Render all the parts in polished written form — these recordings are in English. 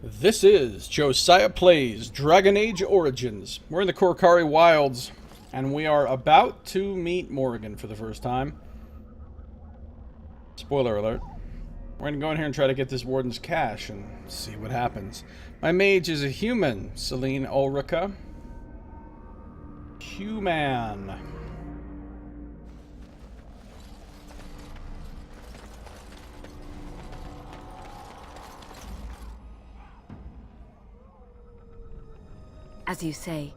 This is Josiah Plays Dragon Age Origins. We're in the Korcari Wilds, and we are about to meet Morrigan for the first time. Spoiler alert. We're gonna go in here and try to get this warden's cache and see what happens. My mage is a human, Celine Ulrica. Human. As you say.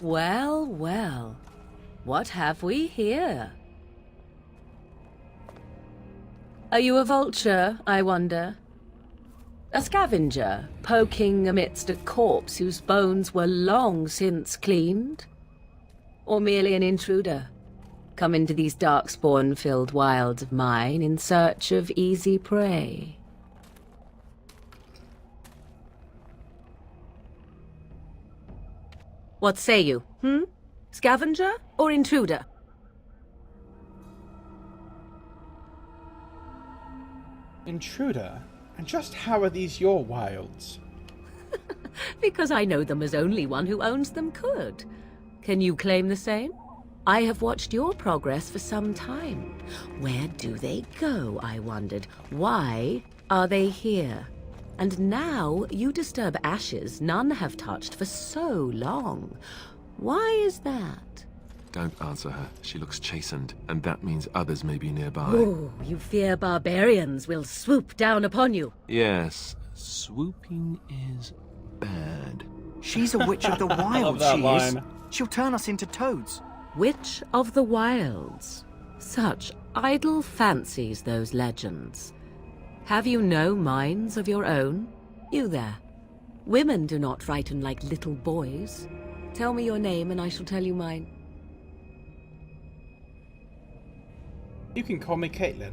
Well, well. What have we here? Are you a vulture, I wonder? A scavenger, poking amidst a corpse whose bones were long since cleaned? Or merely an intruder? Come into these darkspawn-filled wilds of mine in search of easy prey. What say you, Scavenger or intruder? Intruder? And just how are these your wilds? Because I know them as only one who owns them could. Can you claim the same? I have watched your progress for some time. Where do they go, I wondered? Why are they here? And now you disturb ashes none have touched for so long. Why is that? Don't answer her. She looks chastened, and that means others may be nearby. Oh, you fear barbarians will swoop down upon you. Yes, swooping is bad. She's a witch of the love wild, that she line. is. She'll turn us into toads. Witch of the Wilds. Such idle fancies, those legends. Have you no minds of your own? You there. Women do not frighten like little boys. Tell me your name and I shall tell you mine. You can call me Caitlin.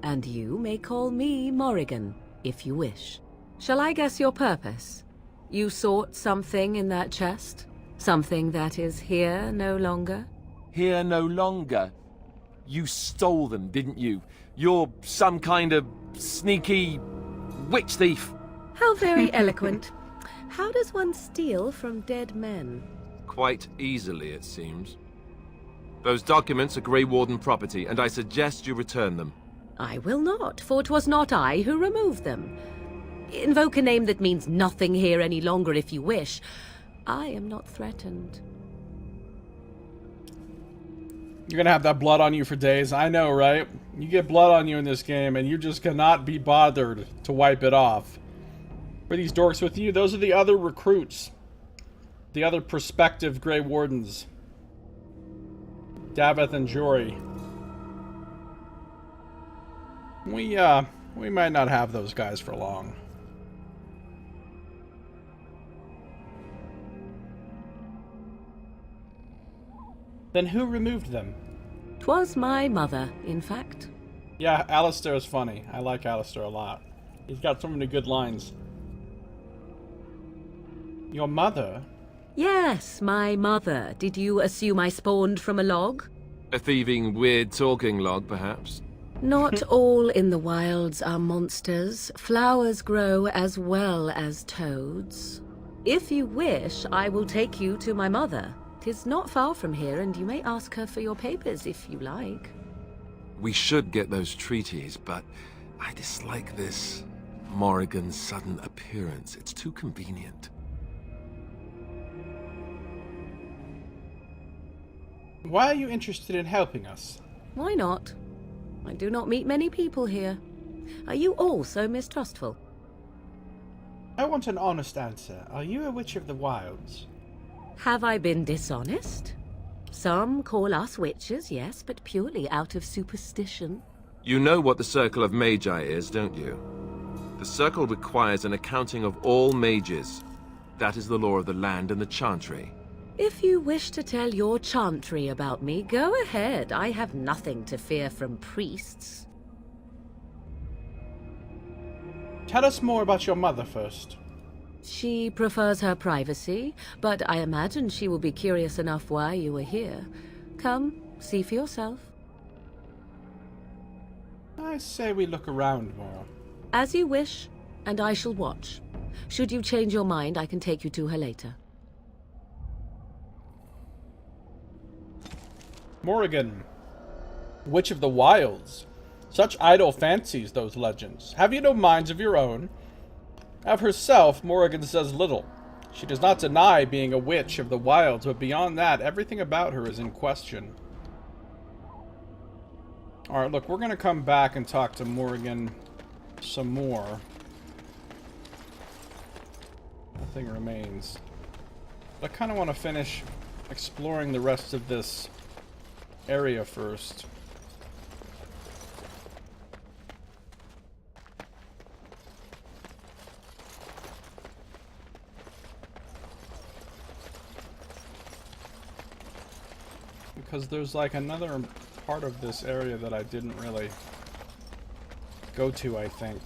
And you may call me Morrigan, if you wish. Shall I guess your purpose? You sought something in that chest? Something that is here no longer? Here no longer. You stole them, didn't you? You're some kind of sneaky witch thief. How very eloquent. How does one steal from dead men? Quite easily, it seems. Those documents are Grey Warden property, and I suggest you return them. I will not, for 'twas not I who removed them. Invoke a name that means nothing here any longer if you wish. I am not threatened. You're gonna have that blood on you for days. I know, right? You get blood on you in this game, and you just cannot be bothered to wipe it off. Were these dorks with you? Those are the other recruits. The other prospective Grey Wardens. Daveth and Jory. We might not have those guys for long. Then who removed them? 'Twas my mother, in fact. Yeah, Alistair is funny. I like Alistair a lot. He's got so many good lines. Your mother? Yes, my mother. Did you assume I spawned from a log? A thieving, weird talking log, perhaps? Not all in the wilds are monsters. Flowers grow as well as toads. If you wish, I will take you to my mother. 'Tis not far from here, and you may ask her for your papers if you like. We should get those treaties, but I dislike this Morrigan's sudden appearance. It's too convenient. Why are you interested in helping us? Why not? I do not meet many people here. Are you all so mistrustful? I want an honest answer. Are you a witch of the wilds? Have I been dishonest? Some call us witches, yes, but purely out of superstition. You know what the Circle of Magi is, don't you? The Circle requires an accounting of all mages. That is the law of the land and the Chantry. If you wish to tell your chantry about me, go ahead. I have nothing to fear from priests. Tell us more about your mother first. She prefers her privacy, but I imagine she will be curious enough why you are here. Come, See for yourself. I say we look around more. As you wish, and I shall watch. Should you change your mind, I can take you to her later. Morrigan, Witch of the Wilds. Such idle fancies, those legends. Have you no minds of your own? Of herself, Morrigan says little. She does not deny being a witch of the wilds, but beyond that, everything about her is in question. Alright, look, we're going to come back and talk to Morrigan some more. Nothing remains. But I kind of want to finish exploring the rest of this area first. Because there's like another part of this area that I didn't really go to, I think.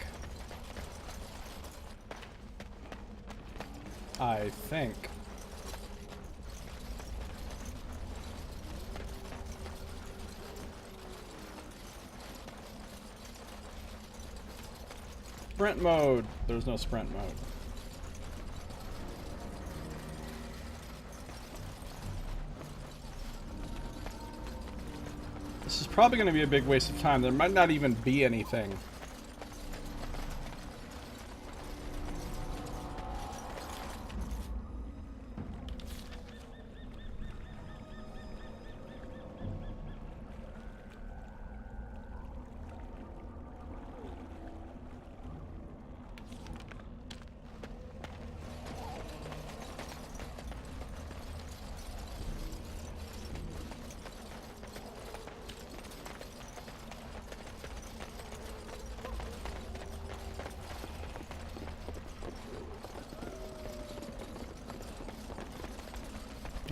Sprint mode. There's no sprint mode. This is probably going to be a big waste of time. There might not even be anything.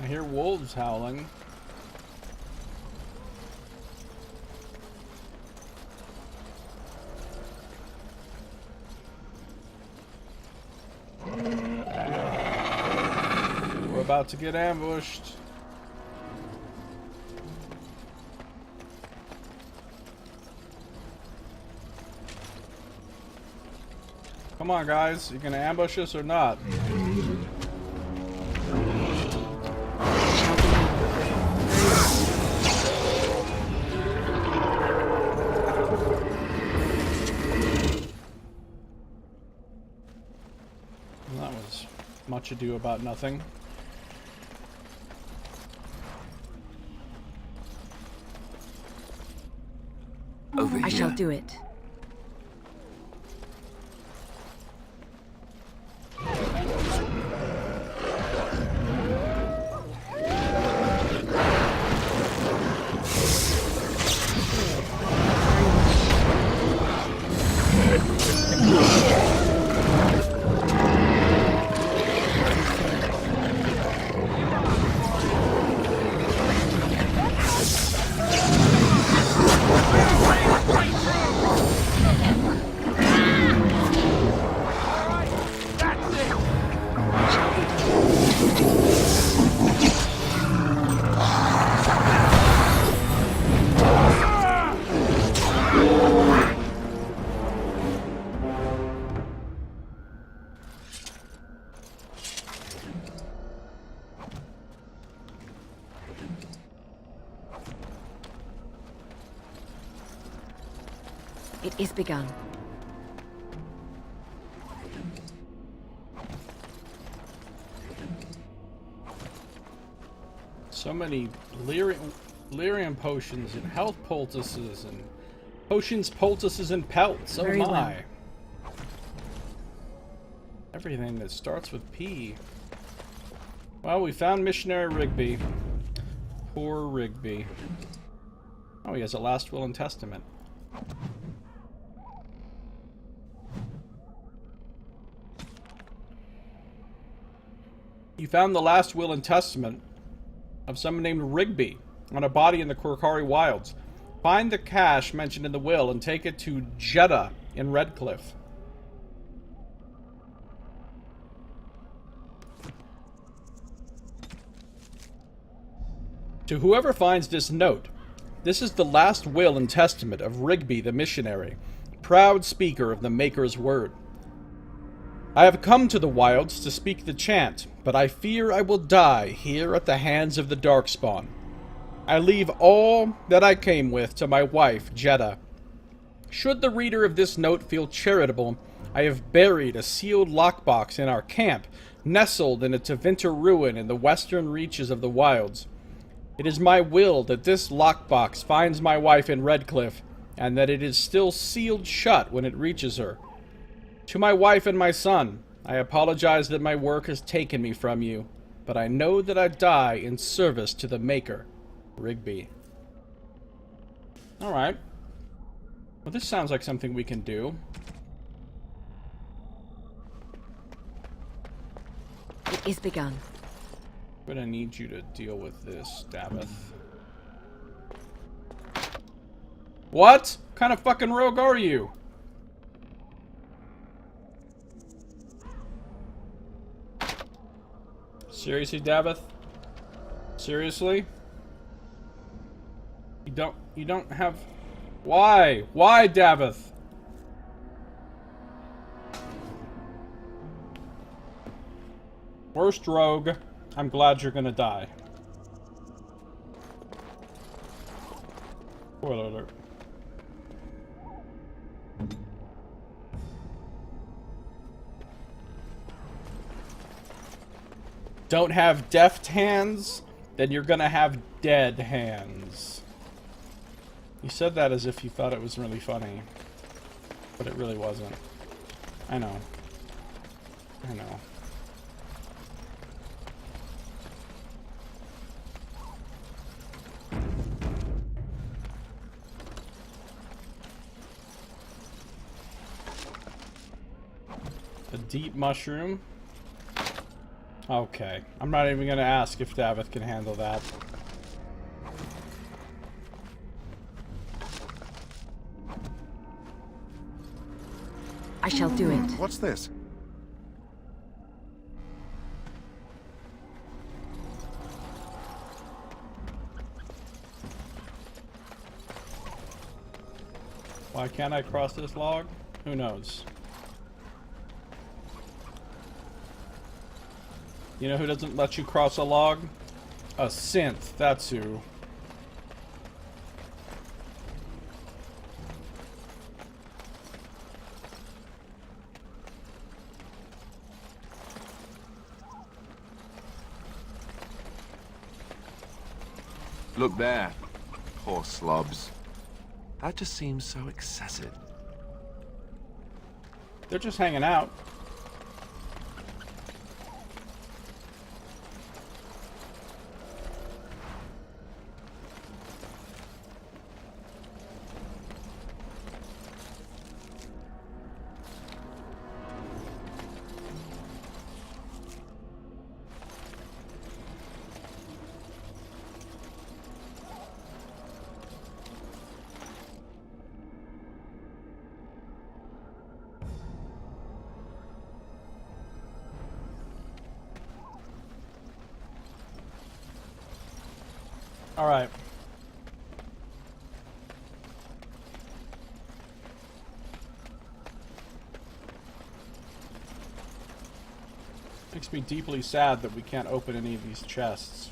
I hear wolves howling. We're about to get ambushed. Come on, guys. You gonna ambush us or not? Much ado about nothing. Over here. I shall do it. It is begun. So many lyrium potions and health poultices and potions, poultices, and pelts. Oh Very my. well. Everything that starts with P. Well, we found Missionary Rigby. Poor Rigby. Oh, he has a last will and testament. You found the last will and testament of someone named Rigby on a body in the Korkari Wilds. Find the cache mentioned in the will and take it to Jeddah in Redcliffe. To whoever finds this note, This is the last will and testament of Rigby the missionary, proud speaker of the Maker's word. I have come to the wilds to speak the chant, but I fear I will die here at the hands of the Darkspawn. I leave all that I came with to my wife, Jeddah. Should the reader of this note feel charitable, I have buried a sealed lockbox in our camp, nestled in a Tevinter ruin in the western reaches of the wilds. It is my will that this lockbox finds my wife in Redcliffe, and that it is still sealed shut when it reaches her. To my wife and my son, I apologize that my work has taken me from you, but I know that I die in service to the Maker. Rigby. Alright. Well, this sounds like something we can do. It is begun. I'm gonna need you to deal with this, Davith. What kind of fucking rogue are you? Seriously, Davith? Seriously? You don't have... Why? Why, Davith? Worst rogue. I'm glad you're gonna die. Spoiler alert. Don't have deft hands, then you're gonna have dead hands. You said that as if you thought it was really funny, but it really wasn't. I know. I know. A deep mushroom. Okay. I'm not even gonna ask if Davith can handle that. I shall do it. What's this? Why can't I cross this log? Who knows? You know who doesn't let you cross a log? A synth, that's who. Look there. Poor slobs. That just seems so excessive. They're just hanging out. All right. Makes me deeply sad that we can't open any of these chests.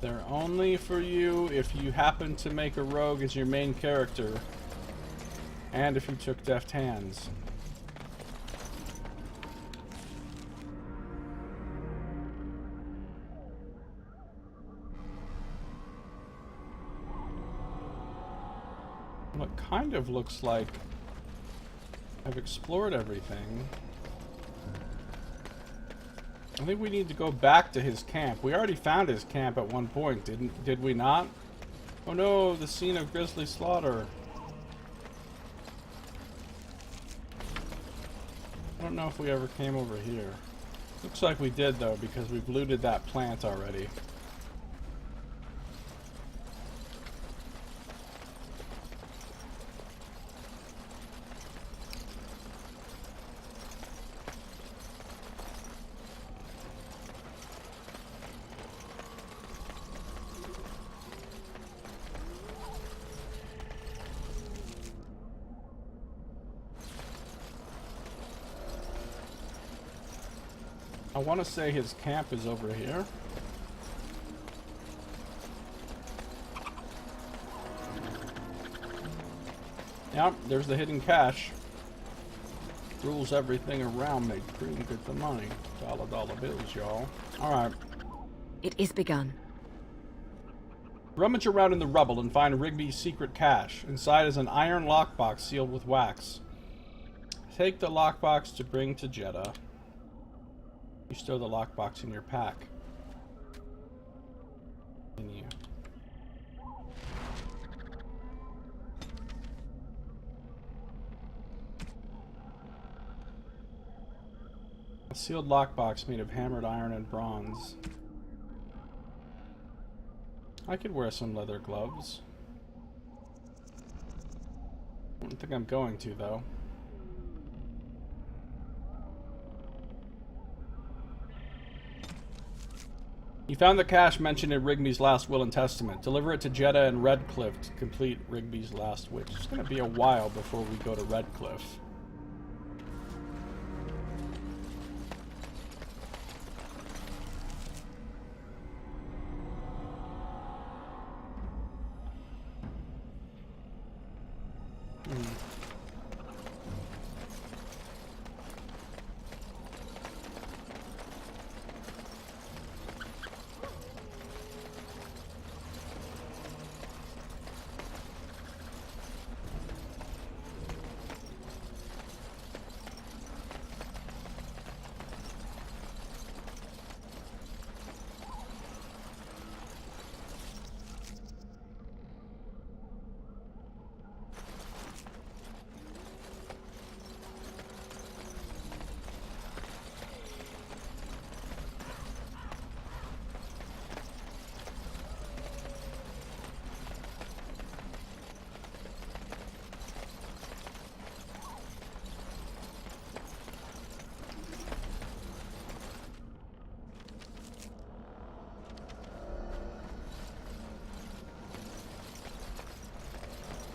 They're only for you if you happen to make a rogue as your main character, and if you took deft hands. Well, it kind of looks like I've explored everything. I think we need to go back to his camp. We already found his camp at one point, did we not? Oh no, the scene of grisly slaughter. I don't know if we ever came over here. Looks like we did though, because we've looted that plant already. I want to say his camp is over here. Yep, there's the hidden cache. Rules everything around me. Pretty good for money. Dollar bills, y'all. Alright. It is begun. Rummage around in the rubble and find Rigby's secret cache. Inside is an iron lockbox sealed with wax. Take the lockbox to bring to Jeddah. You store the lockbox in your pack. Continue. A sealed lockbox made of hammered iron and bronze. I could wear some leather gloves. I don't think I'm going to, though. You found the cache mentioned in Rigby's last will and testament. Deliver it to Jeddah and Redcliffe to complete Rigby's last wish. It's going to be a while before we go to Redcliffe.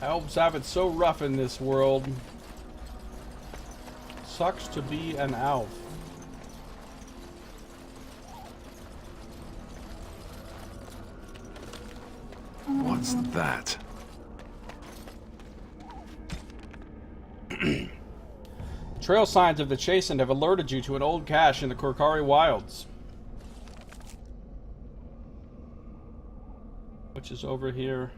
Elves have it so rough in this world. Sucks to be an elf. What's that? Trail signs of the Chastened have alerted you to an old cache in the Korkari Wilds. Which is over here.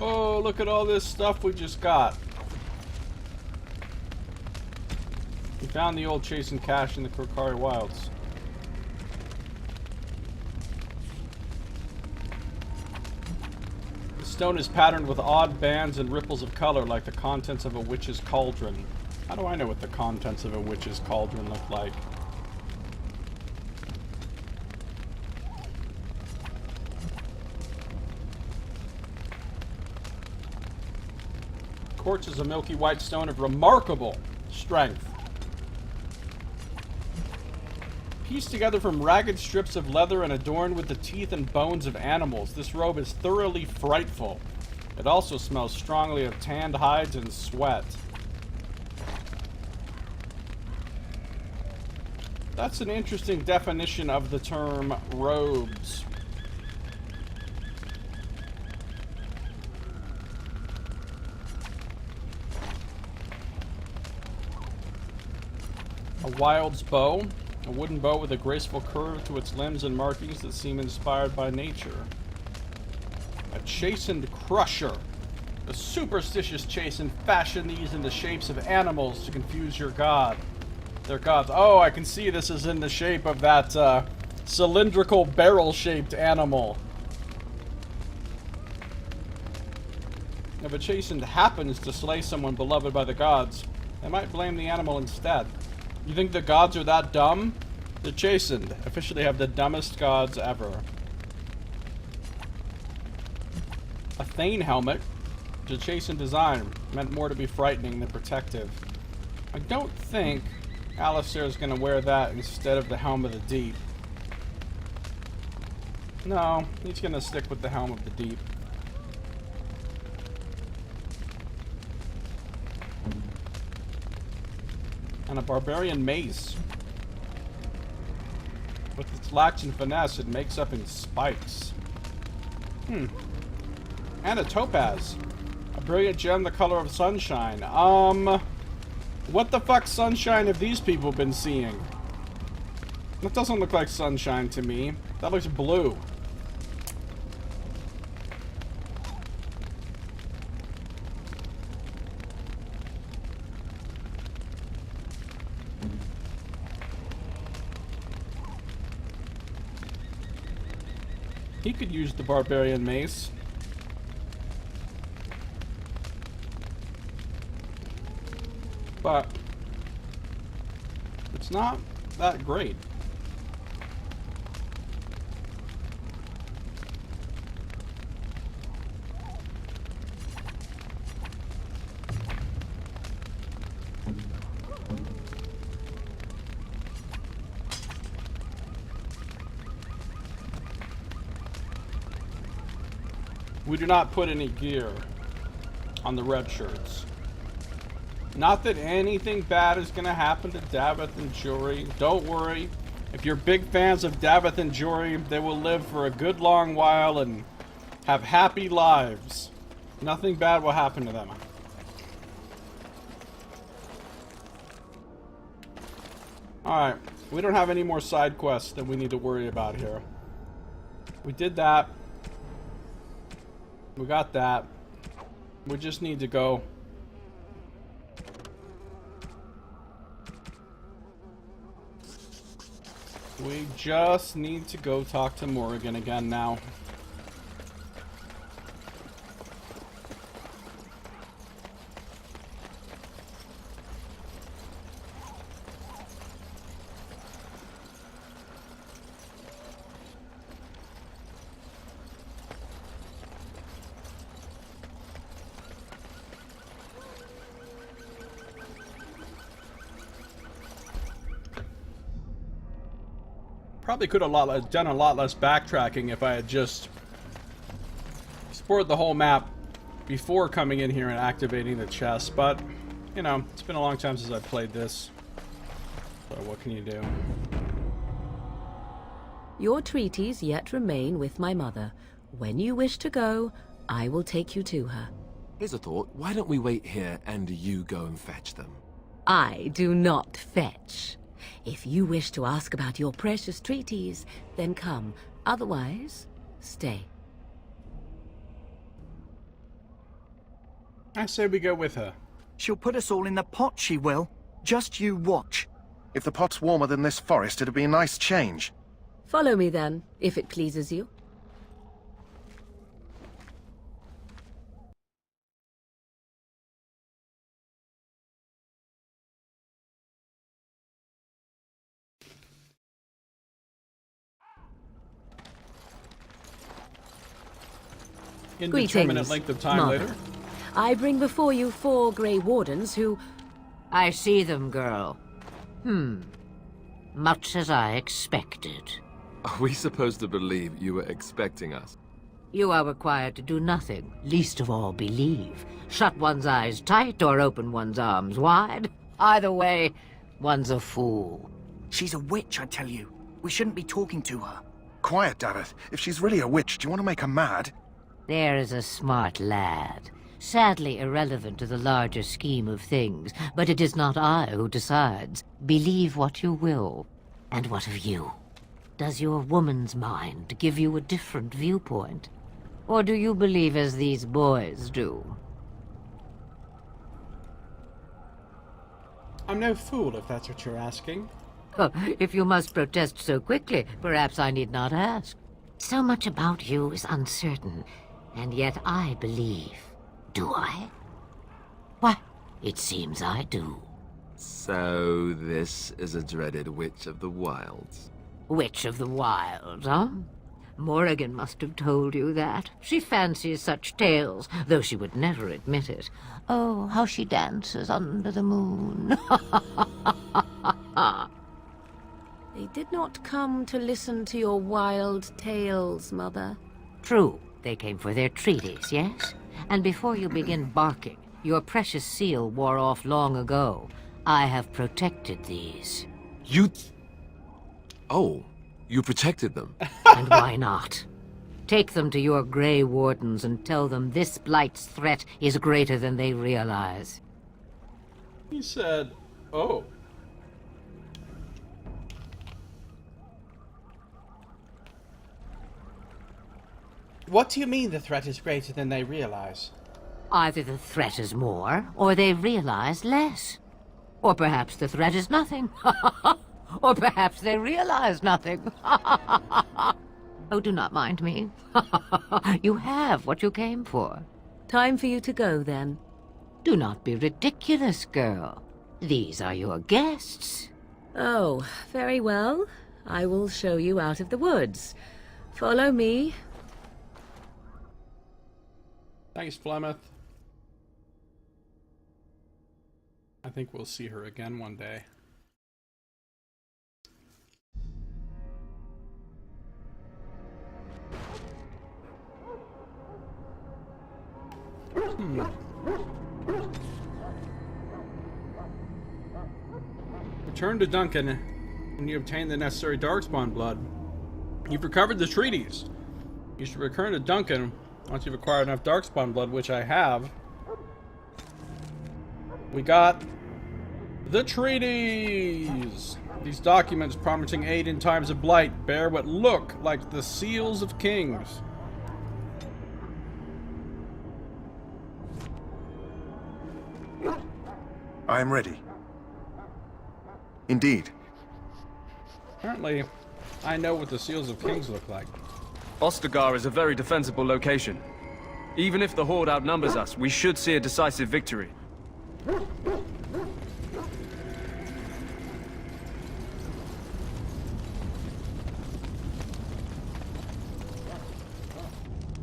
Oh, look at all this stuff we just got. We found the old Chastened cache in the Korkari Wilds. The stone is patterned with odd bands and ripples of color like the contents of a witch's cauldron. How do I know what the contents of a witch's cauldron look like? Quartz is a milky white stone of remarkable strength. Pieced together from ragged strips of leather and adorned with the teeth and bones of animals, this robe is thoroughly frightful. It also smells strongly of tanned hides and sweat. That's an interesting definition of the term robes. A wild's bow, a wooden bow with a graceful curve to its limbs and markings that seem inspired by nature. A chastened crusher. The superstitious chastened fashion these in the shapes of animals to confuse your god. Their gods. Oh, I can see this is in the shape of that cylindrical barrel-shaped animal. If a chastened happens to slay someone beloved by the gods, they might blame the animal instead. You think the gods are that dumb? The Chastened officially have the dumbest gods ever. A Thane helmet. adjacent design, meant more to be frightening than protective. I don't think Alistair is going to wear that instead of the Helm of the Deep. No, he's going to stick with the Helm of the Deep. And a barbarian mace. With its lacks in finesse, it makes up in spikes. And a topaz. A brilliant gem the color of sunshine. What the fuck sunshine have these people been seeing? That doesn't look like sunshine to me. That looks blue. He could use the barbarian mace. But it's not that great. We do not put any gear on the red shirts. Not that anything bad is going to happen to Davith and Jory. Don't worry. If you're big fans of Davith and Jory, they will live for a good long while and have happy lives. Nothing bad will happen to them. Alright, we don't have any more side quests that we need to worry about here. We did that. We got that. We just need to go. We just need to go talk to Morrigan again now. Probably could have done a lot less backtracking if I had just explored the whole map before coming in here and activating the chest, but, you know, it's been a long time since I've played this. So what can you do? Your treaties yet remain with my mother. When you wish to go, I will take you to her. Here's a thought. Why don't we wait here and you go and fetch them? I do not fetch. If you wish to ask about your precious treaties, then come. Otherwise, stay. I say we go with her. She'll put us all in the pot, she will. Just you watch. If the pot's warmer than this forest, it'd be a nice change. Follow me then, if it pleases you. Indeterminate length of time Mother. later. I bring before you 4 Grey Wardens who... I see them, girl. Much as I expected. Are we supposed to believe you were expecting us? You are required to do nothing, least of all believe. Shut one's eyes tight or open one's arms wide. Either way, one's a fool. She's a witch, I tell you. We shouldn't be talking to her. Quiet, Davith. If she's really a witch, do you want to make her mad? There is a smart lad. Sadly irrelevant to the larger scheme of things, but it is not I who decides. Believe what you will. And what of you? Does your woman's mind give you a different viewpoint? Or do you believe as these boys do? I'm no fool, if that's what you're asking. Oh, if you must protest so quickly, perhaps I need not ask. So much about you is uncertain, and yet I believe. Do I? Why, it seems I do. So this is a dreaded Witch of the Wilds. Witch of the Wild, huh? Morrigan must have told you that. She fancies such tales, though she would never admit it. Oh, how she dances under the moon. They did not come to listen to your wild tales, Mother. True, they came for their treaties, yes? And before you begin barking, your precious seal wore off long ago. I have protected these. You... Oh, you protected them. And why not? Take them to your Grey Wardens and tell them this Blight's threat is greater than they realize. He said, oh. What do you mean the threat is greater than they realize? Either the threat is more, or they realize less. Or perhaps the threat is nothing. Or perhaps they realize nothing. Oh, do not mind me. You have what you came for. Time for you to go, then. Do not be ridiculous, girl. These are your guests. Oh, very well. I will show you out of the woods. Follow me. Thanks, Flemeth. I think we'll see her again one day. Return to Duncan when you obtain the necessary Darkspawn blood. You've recovered the treaties. You should return to Duncan once you've acquired enough Darkspawn blood, which I have. We got the treaties! These documents promising aid in times of blight bear what look like the seals of kings. I am ready. Indeed. Apparently, I know what the seals of kings look like. Ostagar is a very defensible location. Even if the Horde outnumbers us, we should see a decisive victory.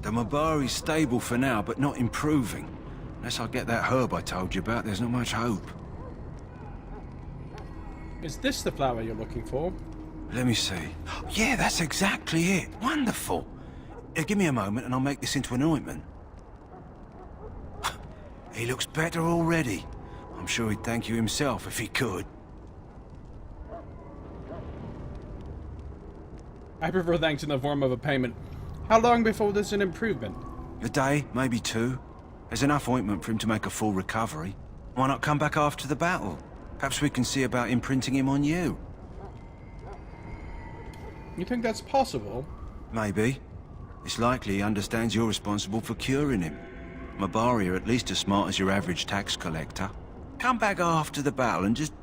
The Mabari's stable for now, but not improving. Unless I get that herb I told you about, there's not much hope. Is this the flower you're looking for? Let me see. Yeah, that's exactly it. Wonderful. Give me a moment and I'll make this into an ointment. He looks better already. I'm sure he'd thank you himself if he could. I prefer thanks in the form of a payment. How long before there's an improvement? A day, maybe two. There's enough ointment for him to make a full recovery. Why not come back after the battle? Perhaps we can see about imprinting him on you. You think that's possible? Maybe. It's likely he understands you're responsible for curing him. Mabari are at least as smart as your average tax collector. Come back after the battle and just...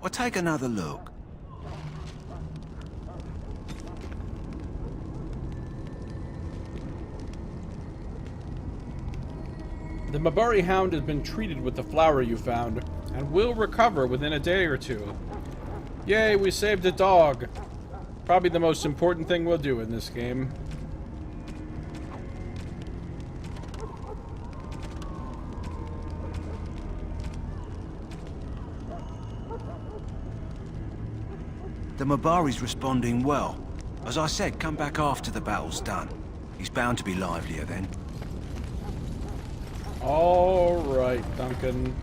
well, take another look. The Mabari Hound has been treated with the flower you found, and will recover within a day or two. Yay, we saved a dog. Probably the most important thing we'll do in this game. The Mabari's responding well. As I said, come back after the battle's done. He's bound to be livelier then. All right, Duncan.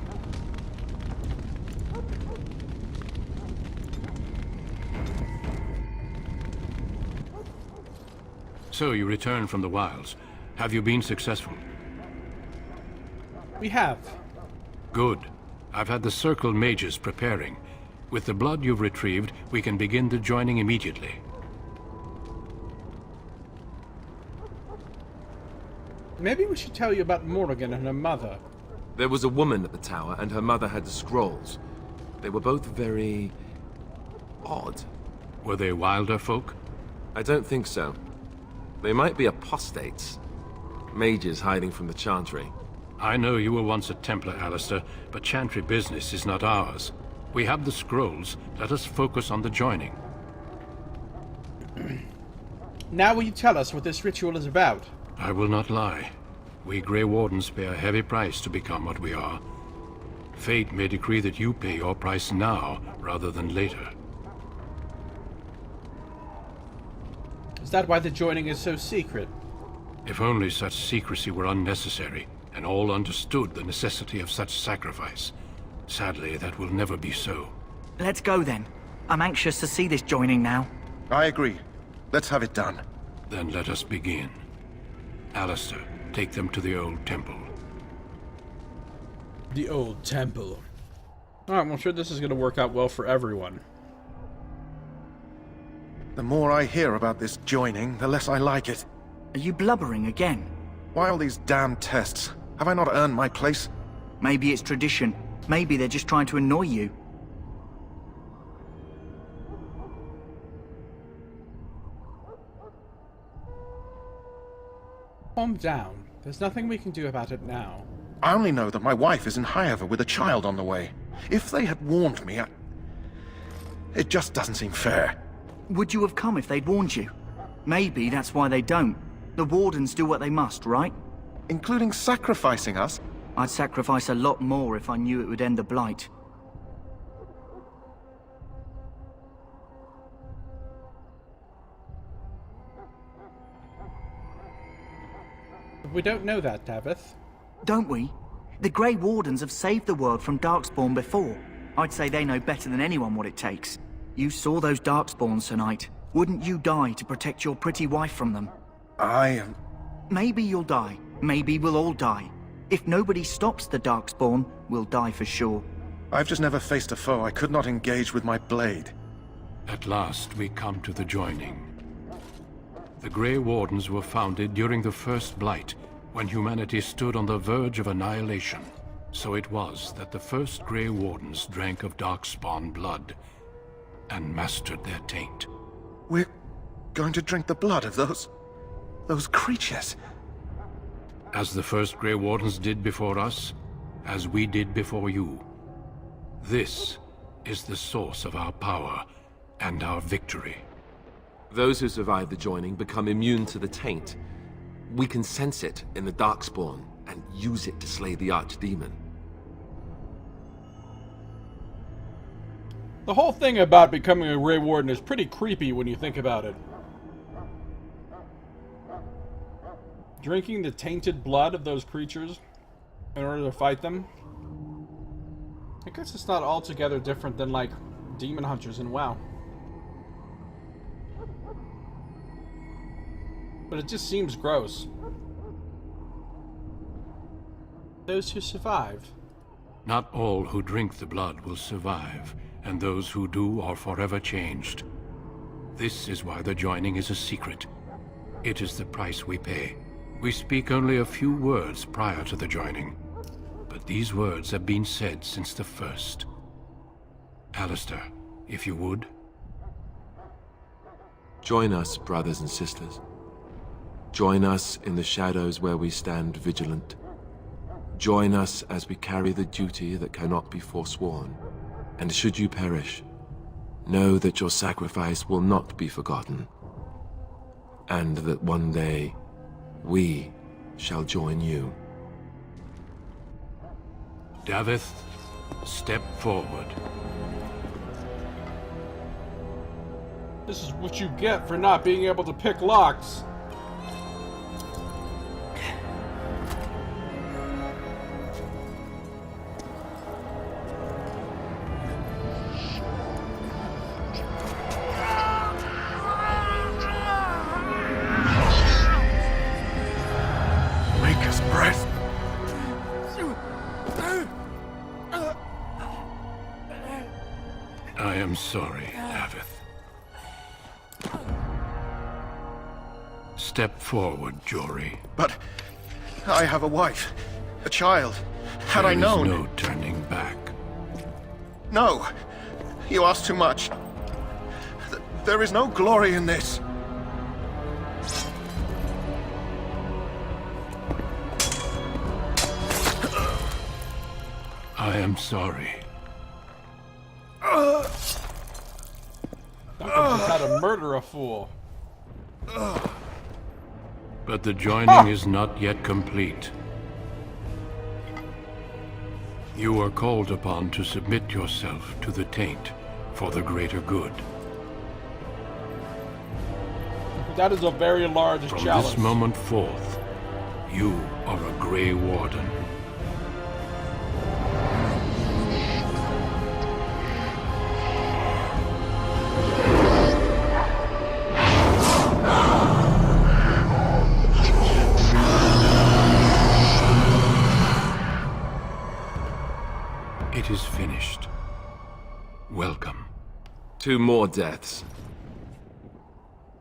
So you returned from the wilds. Have you been successful? We have. Good. I've had the Circle mages preparing. With the blood you've retrieved, we can begin the joining immediately. Maybe we should tell you about Morrigan and her mother. There was a woman at the tower, and her mother had the scrolls. They were both very... odd. Were they wilder folk? I don't think so. They might be apostates. Mages hiding from the Chantry. I know you were once a Templar, Alistair, but Chantry business is not ours. We have the scrolls. Let us focus on the joining. Now will you tell us what this ritual is about? I will not lie. We Grey Wardens pay a heavy price to become what we are. Fate may decree that you pay your price now, rather than later. Is that why the joining is so secret? If only such secrecy were unnecessary, and all understood the necessity of such sacrifice. Sadly, that will never be so. Let's go then. I'm anxious to see this joining now. I agree. Let's have it done. Then let us begin. Alistair, take them to the old temple. The old temple. Alright, well, I'm sure this is going to work out well for everyone. The more I hear about this joining, the less I like it. Are you blubbering again? Why all these damn tests? Have I not earned my place? Maybe it's tradition. Maybe they're just trying to annoy you. Calm down. There's nothing we can do about it now. I only know that my wife is in Highever with a child on the way. If they had warned me, it just doesn't seem fair. Would you have come if they'd warned you? Maybe that's why they don't. The Wardens do what they must, right? Including sacrificing us? I'd sacrifice a lot more if I knew it would end the Blight. We don't know that, Davith. Don't we? The Grey Wardens have saved the world from Darkspawn before. I'd say they know better than anyone what it takes. You saw those Darkspawns tonight. Wouldn't you die to protect your pretty wife from them? Maybe you'll die. Maybe we'll all die. If nobody stops the Darkspawn, we'll die for sure. I've just never faced a foe I could not engage with my blade. At last, we come to the joining. The Grey Wardens were founded during the First Blight, when humanity stood on the verge of annihilation. So it was that the first Grey Wardens drank of Darkspawn blood, and mastered their taint. We're going to drink the blood of those creatures. As the first Grey Wardens did before us, as we did before you. This is the source of our power and our victory. Those who survive the joining become immune to the taint. We can sense it in the Darkspawn and use it to slay the Archdemon. The whole thing about becoming a Grey Warden is pretty creepy when you think about it. Drinking the tainted blood of those creatures in order to fight them. I guess it's not altogether different than, like, demon hunters in WoW. But it just seems gross. Those who survive. Not all who drink the blood will survive, and those who do are forever changed. This is why the joining is a secret. It is the price we pay. We speak only a few words prior to the joining, but these words have been said since the first. Alistair, if you would. Join us, brothers and sisters. Join us in the shadows where we stand vigilant. Join us as we carry the duty that cannot be forsworn. And should you perish, know that your sacrifice will not be forgotten, and that one day we shall join you. Davith, step forward. This is what you get for not being able to pick locks. Maker's breath. I am sorry, Davith. Step forward, Jory. But I have a wife, a child. Had I known... There is no turning back. No, you ask too much. There is no glory in this. I am sorry. Duncan just had to murder a fool. But the joining is not yet complete. You are called upon to submit yourself to the taint for the greater good. That is a very large From challenge. this moment forth, you are a Grey Warden. It is finished. Welcome. 2 more deaths.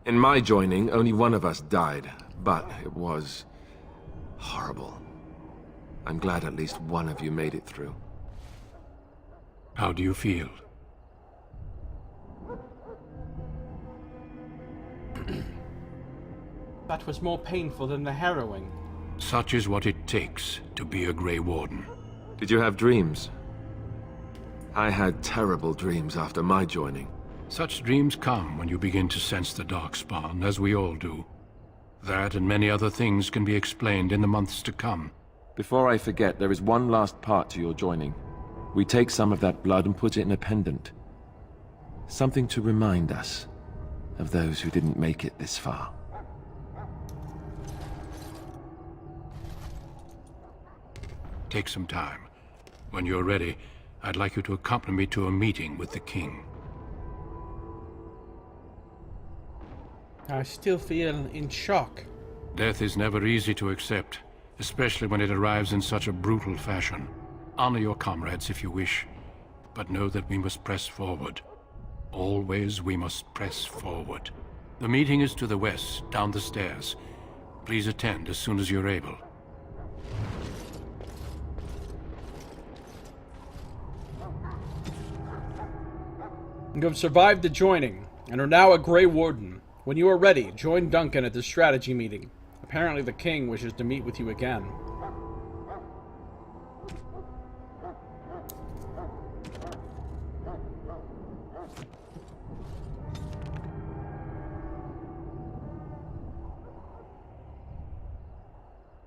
In my joining, only one of us died, but it was horrible. I'm glad at least one of you made it through. How do you feel? That was more painful than the harrowing. Such is what it takes to be a Grey Warden. Did you have dreams? I had terrible dreams after my joining. Such dreams come when you begin to sense the Darkspawn, as we all do. That and many other things can be explained in the months to come. Before I forget, there is one last part to your joining. We take some of that blood and put it in a pendant. Something to remind us of those who didn't make it this far. Take some time. When you're ready, I'd like you to accompany me to a meeting with the king. I still feel in shock. Death is never easy to accept, especially when it arrives in such a brutal fashion. Honor your comrades if you wish, but know that we must press forward. Always we must press forward. The meeting is to the west, down the stairs. Please attend as soon as you're able. You have survived the joining, and are now a Grey Warden. When you are ready, join Duncan at the strategy meeting. Apparently the king wishes to meet with you again.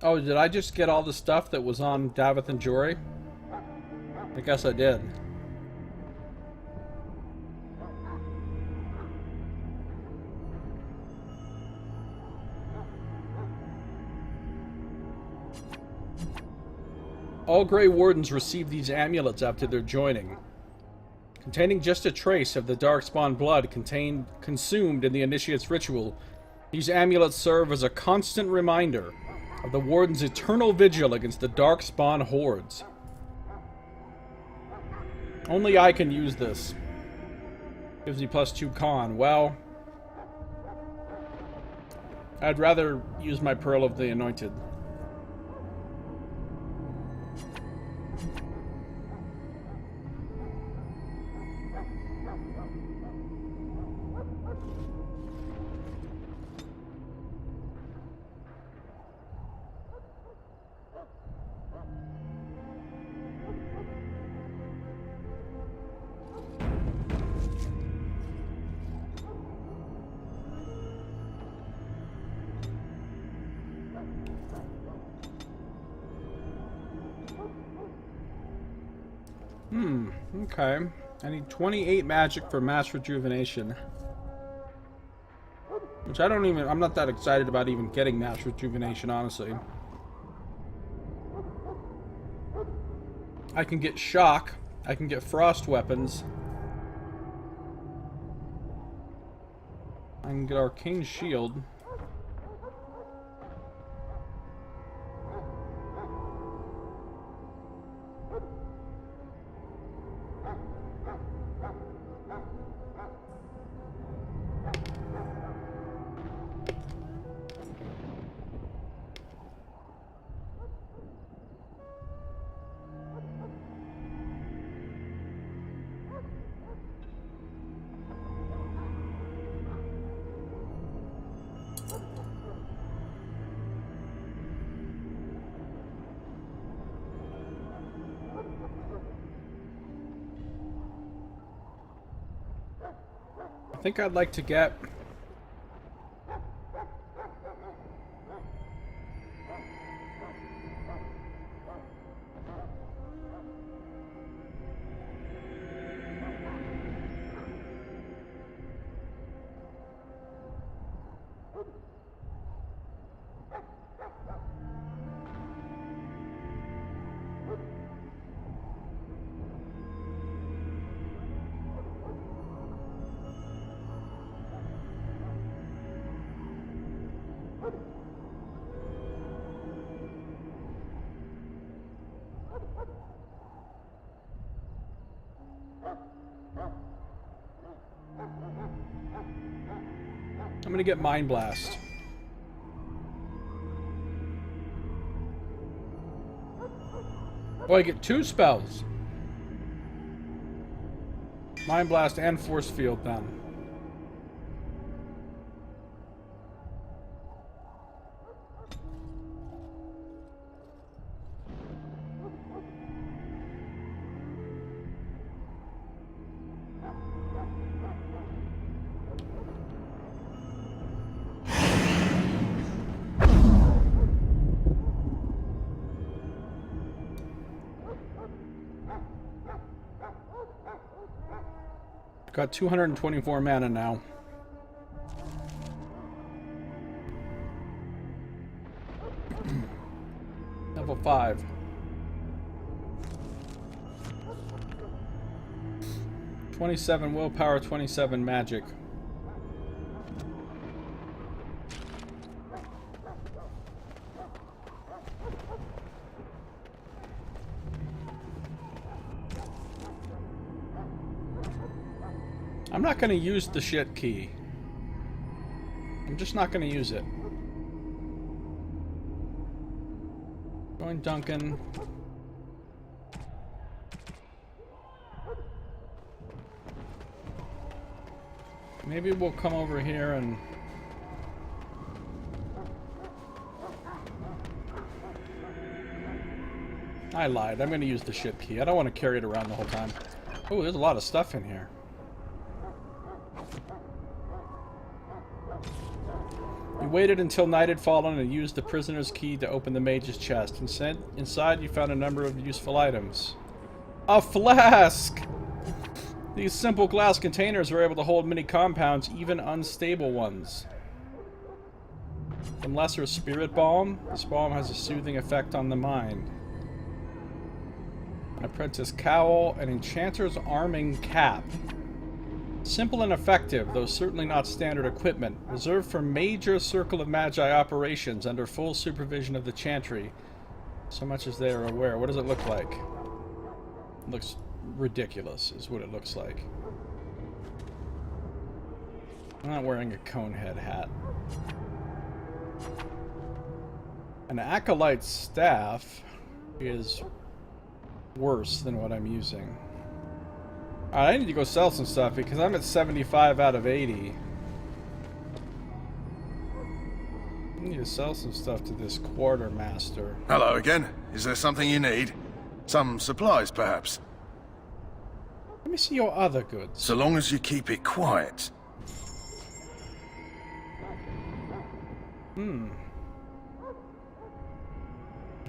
Oh, did I just get all the stuff that was on Davith and Jory? I guess I did. All Grey Wardens receive these amulets after their joining, containing just a trace of the Darkspawn blood consumed in the Initiate's ritual. These amulets serve as a constant reminder of the Warden's eternal vigil against the Darkspawn hordes. Only I can use this. Gives me +2 con. Well, I'd rather use my Pearl of the Anointed. Okay. I need 28 magic for mass rejuvenation. Which I'm not that excited about even getting mass rejuvenation, honestly. I can get shock. I can get frost weapons. I can get arcane shield. I think I'd like to get I'm gonna get Mind Blast. Oh, I get 2 spells. Mind Blast and Force Field then. Got 224 mana now. Level 5. (27) willpower, 27 magic. I'm not going to use the shit key. I'm just not going to use it. Going Duncan. Maybe we'll come over here and... I lied. I'm going to use the shit key. I don't want to carry it around the whole time. Oh, there's a lot of stuff in here. You waited until night had fallen and used the prisoner's key to open the mage's chest. Inside, you found a number of useful items. A flask! These simple glass containers are able to hold many compounds, even unstable ones. Some lesser spirit balm. This balm has a soothing effect on the mind. An apprentice cowl, an enchanter's arming cap. Simple and effective, though certainly not standard equipment. Reserved for major Circle of Magi operations under full supervision of the Chantry. So much as they are aware. What does it look like? It looks ridiculous, is what it looks like. I'm not wearing a conehead hat. An acolyte's staff is worse than what I'm using. Alright, I need to go sell some stuff because I'm at 75 out of 80. I need to sell some stuff to this quartermaster. Hello again. Is there something you need? Some supplies, perhaps? Let me see your other goods. So long as you keep it quiet.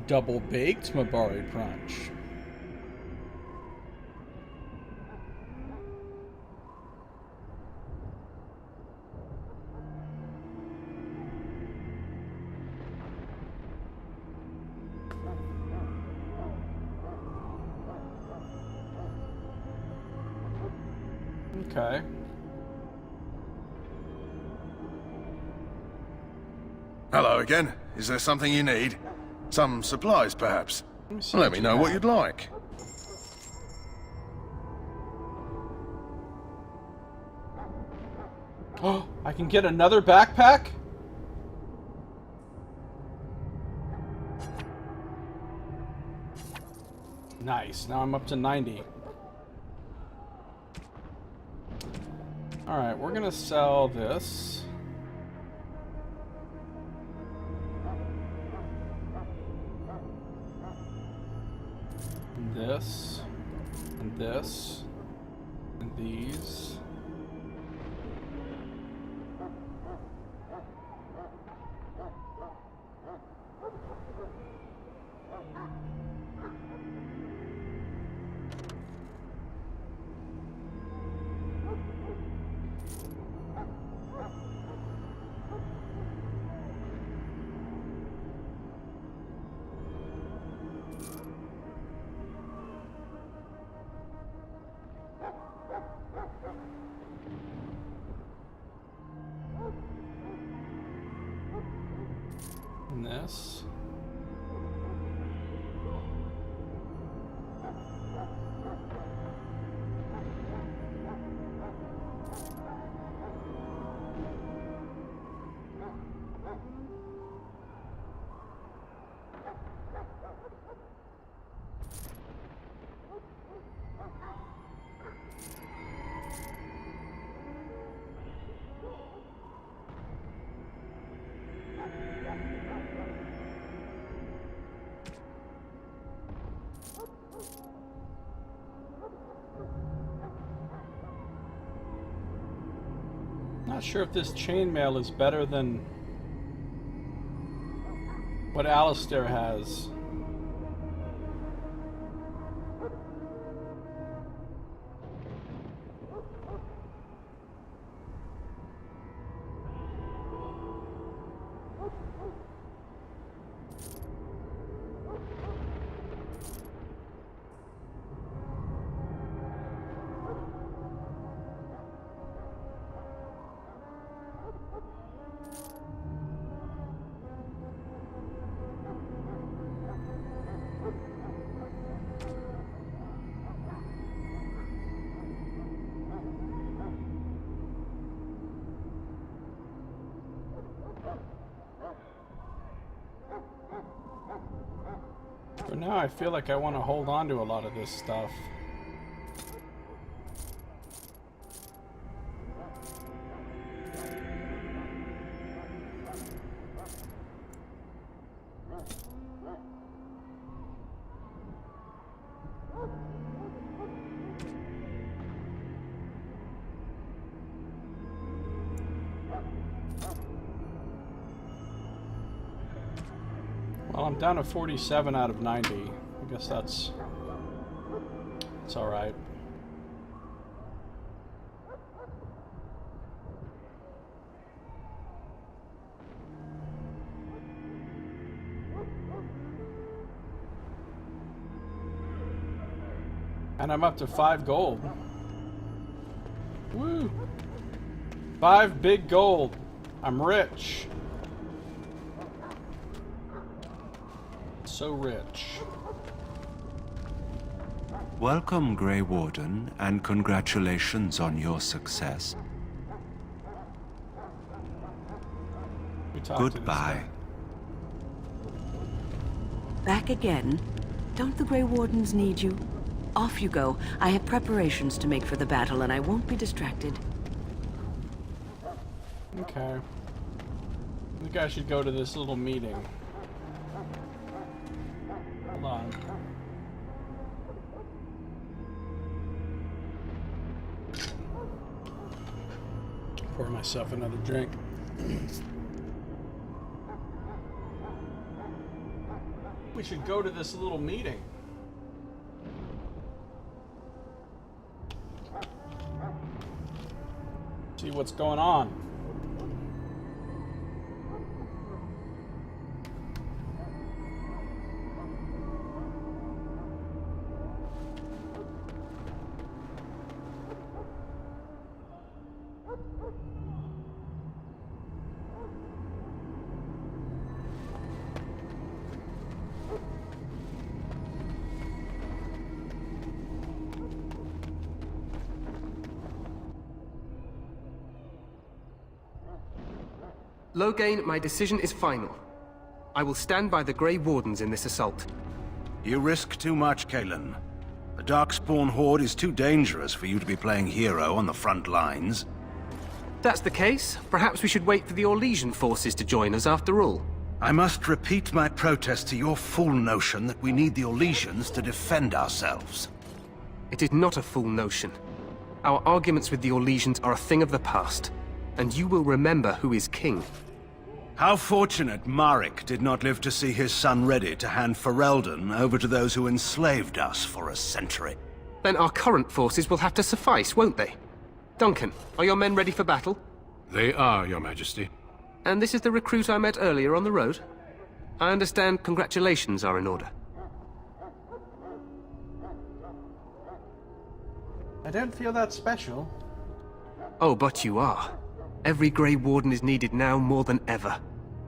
Double baked Mabari Crunch. Okay. Hello again. Is there something you need? Some supplies, perhaps? Let me know what you'd like. Oh, I can get another backpack? Nice. Now I'm up to 90. Alright, we're gonna sell this. And this. And this. And these. And this. Not sure if this chainmail is better than what Alistair has. For now, I feel like I want to hold on to a lot of this stuff. Well, I'm down to 47 out of 90. I guess that's all right. And I'm up to 5 gold. Woo! 5 big gold. I'm rich. So rich. Welcome, Grey Warden, and congratulations on your success. We talked to this Goodbye. guy. Back again? Don't the Grey Wardens need you? Off you go. I have preparations to make for the battle, and I won't be distracted. Okay. I think I should go to this little meeting. Hold on. Pour myself another drink. We should go to this little meeting. See what's going on. Loghain, my decision is final. I will stand by the Grey Wardens in this assault. You risk too much, Kalen. The Darkspawn Horde is too dangerous for you to be playing hero on the front lines. If that's the case, perhaps we should wait for the Orlesian forces to join us after all. I must repeat my protest to your fool notion that we need the Orlesians to defend ourselves. It is not a fool notion. Our arguments with the Orlesians are a thing of the past, and you will remember who is king. How fortunate Marek did not live to see his son ready to hand Ferelden over to those who enslaved us for a century. Then our current forces will have to suffice, won't they? Duncan, are your men ready for battle? They are, Your Majesty. And this is the recruit I met earlier on the road? I understand congratulations are in order. I don't feel that special. Oh, but you are. Every Grey Warden is needed now more than ever.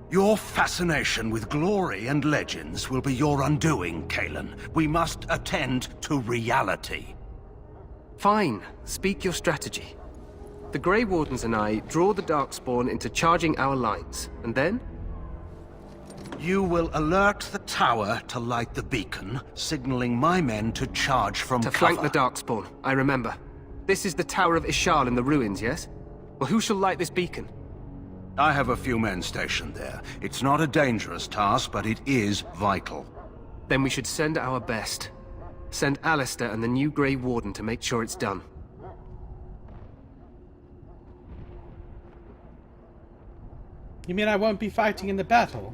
Your fascination with glory and legends will be your undoing, Kalen. We must attend to reality. Fine. Speak your strategy. The Grey Wardens and I draw the Darkspawn into charging our lines, and then? You will alert the tower to light the beacon, signaling my men to charge from cover. To flank the Darkspawn, I remember. This is the Tower of Ishal in the ruins, yes? Well, who shall light this beacon? I have a few men stationed there. It's not a dangerous task, but it is vital. Then we should send our best. Send Alistair and the new Grey Warden to make sure it's done. You mean I won't be fighting in the battle?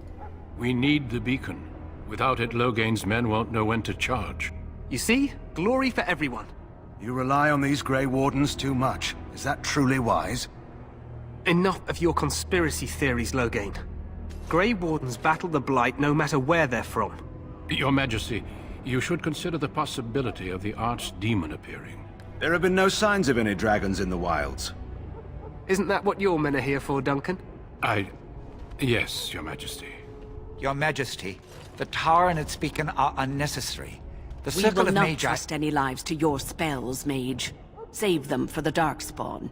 We need the beacon. Without it, Loghain's men won't know when to charge. You see? Glory for everyone. You rely on these Grey Wardens too much. Is that truly wise? Enough of your conspiracy theories, Loghain. Grey Wardens battle the Blight no matter where they're from. Your Majesty, you should consider the possibility of the Archdemon appearing. There have been no signs of any dragons in the wilds. Isn't that what your men are here for, Duncan? Yes, Your Majesty. Your Majesty, the tower and its beacon are unnecessary. The We circle will of not Magi... trust any lives to your spells, Mage. Save them for the Darkspawn.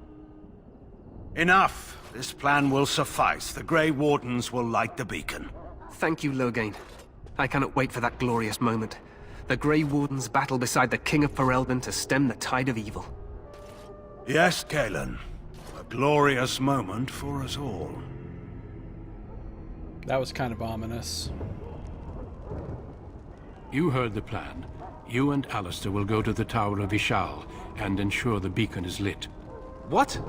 Enough! This plan will suffice. The Grey Wardens will light the beacon. Thank you, Loghain. I cannot wait for that glorious moment. The Grey Wardens battle beside the King of Ferelden to stem the tide of evil. Yes, Galen. A glorious moment for us all. That was kind of ominous. You heard the plan. You and Alistair will go to the Tower of Ishal and ensure the beacon is lit. What?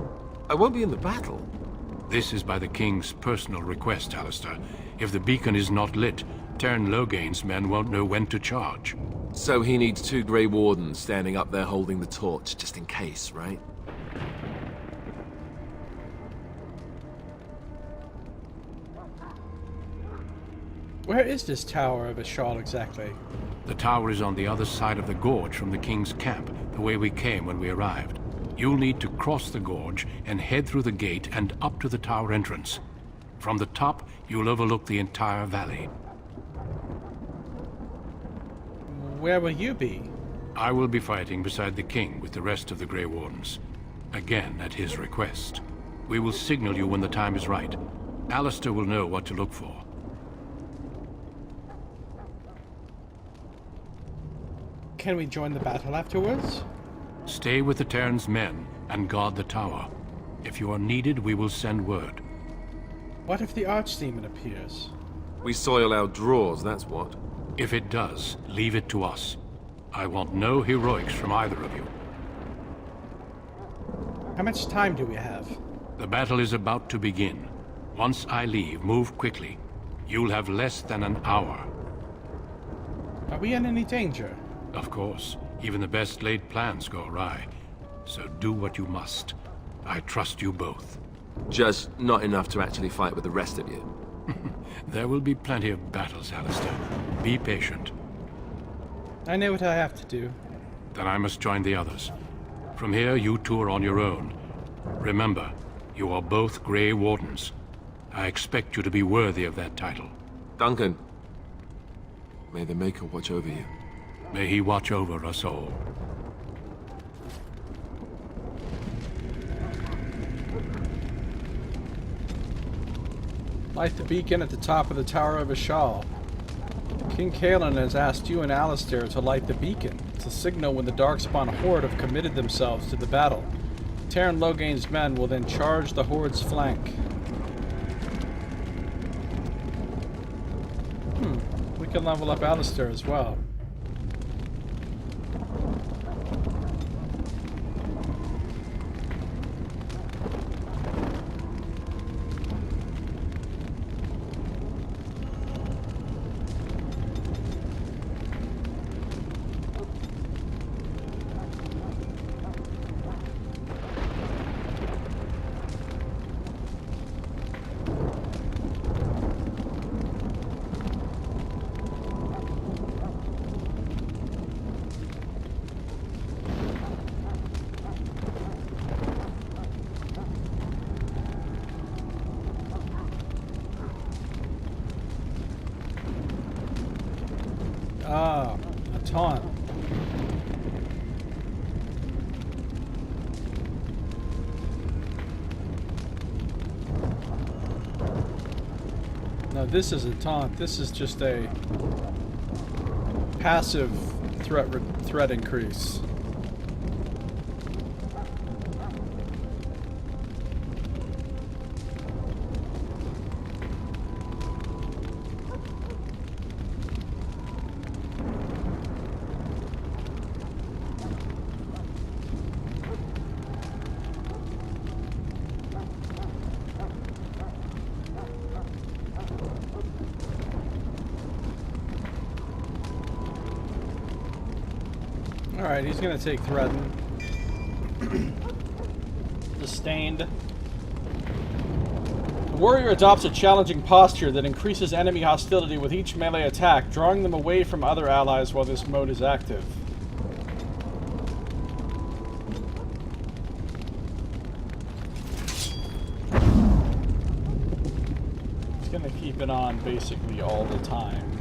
I won't be in the battle. This is by the King's personal request, Alistair. If the beacon is not lit, Tern Loghain's men won't know when to charge. So he needs 2 Grey Wardens standing up there holding the torch, just in case, right? Where is this Tower of Ishal exactly? The tower is on the other side of the gorge from the King's camp, the way we came when we arrived. You'll need to cross the gorge and head through the gate and up to the tower entrance. From the top, you'll overlook the entire valley. Where will you be? I will be fighting beside the King with the rest of the Grey Wardens. Again, at his request. We will signal you when the time is right. Alistair will know what to look for. Can we join the battle afterwards? Stay with the Terran's men and guard the tower. If you are needed, we will send word. What if the Archdemon appears? We soil our drawers, that's what. If it does, leave it to us. I want no heroics from either of you. How much time do we have? The battle is about to begin. Once I leave, move quickly. You'll have less than an hour. Are we in any danger? Of course, even the best laid plans go awry. So do what you must. I trust you both. Just not enough to actually fight with the rest of you. There will be plenty of battles, Alistair. Be patient. I know what I have to do. Then I must join the others. From here, you two are on your own. Remember, you are both Grey Wardens. I expect you to be worthy of that title. Duncan, may the Maker watch over you. May he watch over us all. Light the beacon at the top of the Tower of Ishal. King Cailan has asked you and Alistair to light the beacon. It's a signal when the Darkspawn Horde have committed themselves to the battle. Tern Loghain's men will then charge the Horde's flank. We can level up Alistair as well. Ah, a taunt. No, this is a taunt. This is just a passive threat increase. Alright, he's gonna take threaten. Sustained. The warrior adopts a challenging posture that increases enemy hostility with each melee attack, drawing them away from other allies while this mode is active. It's gonna keep it on basically all the time.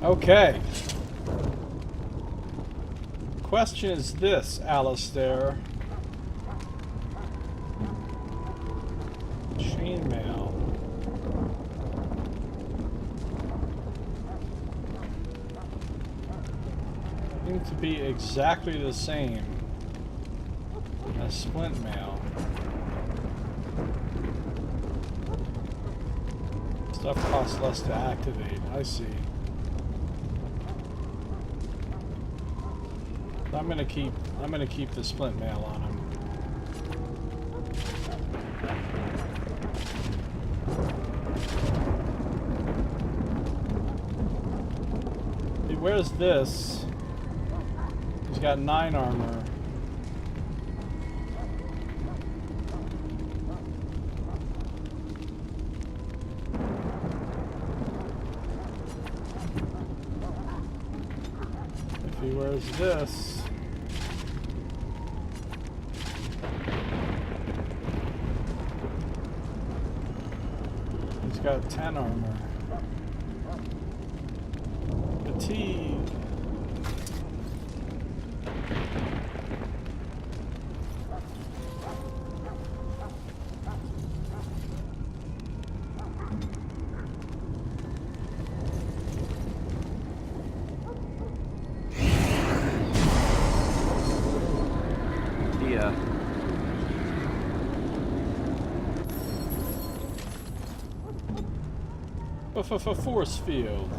Okay. Question is this, Alistair. Chainmail. Seems to be exactly the same as splint mail. Stuff costs less to activate. I see. I'm gonna keep the splint mail on him. He wears this. He's got 9 armor. If he wears this, got 10 armor. Fatigue. Force field.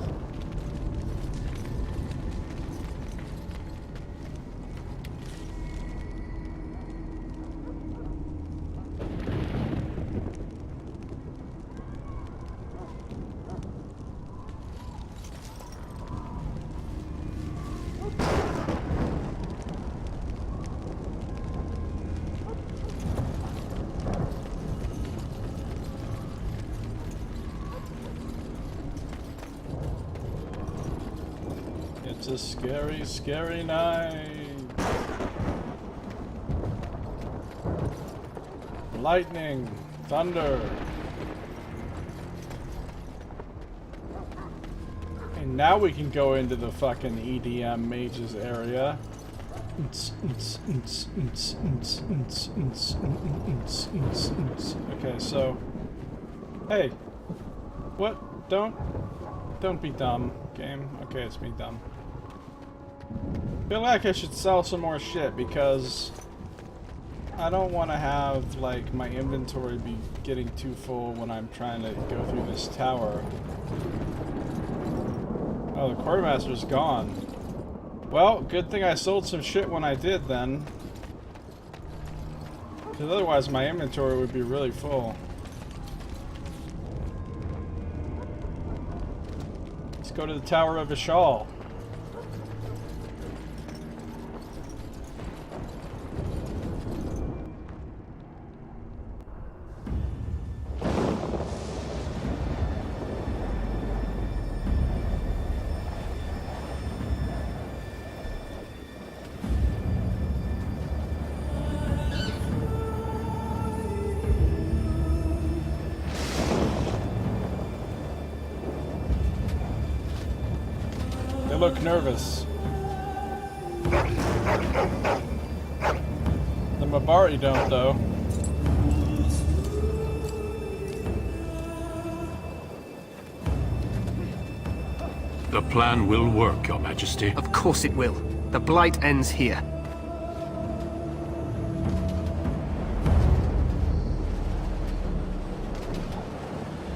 It's a scary, scary night. Lightning, thunder. And now we can go into the fucking EDM mages area. Okay, so... Hey. What? Don't be dumb, game. Okay, it's me dumb. Feel like I should sell some more shit because I don't want to have like my inventory be getting too full when I'm trying to go through this tower. Oh, the quartermaster's gone. Well, good thing I sold some shit when I did then, because otherwise my inventory would be really full. Let's go to the Tower of Ishal. They look nervous. The Mabari don't, though. The plan will work, Your Majesty. Of course it will. The Blight ends here.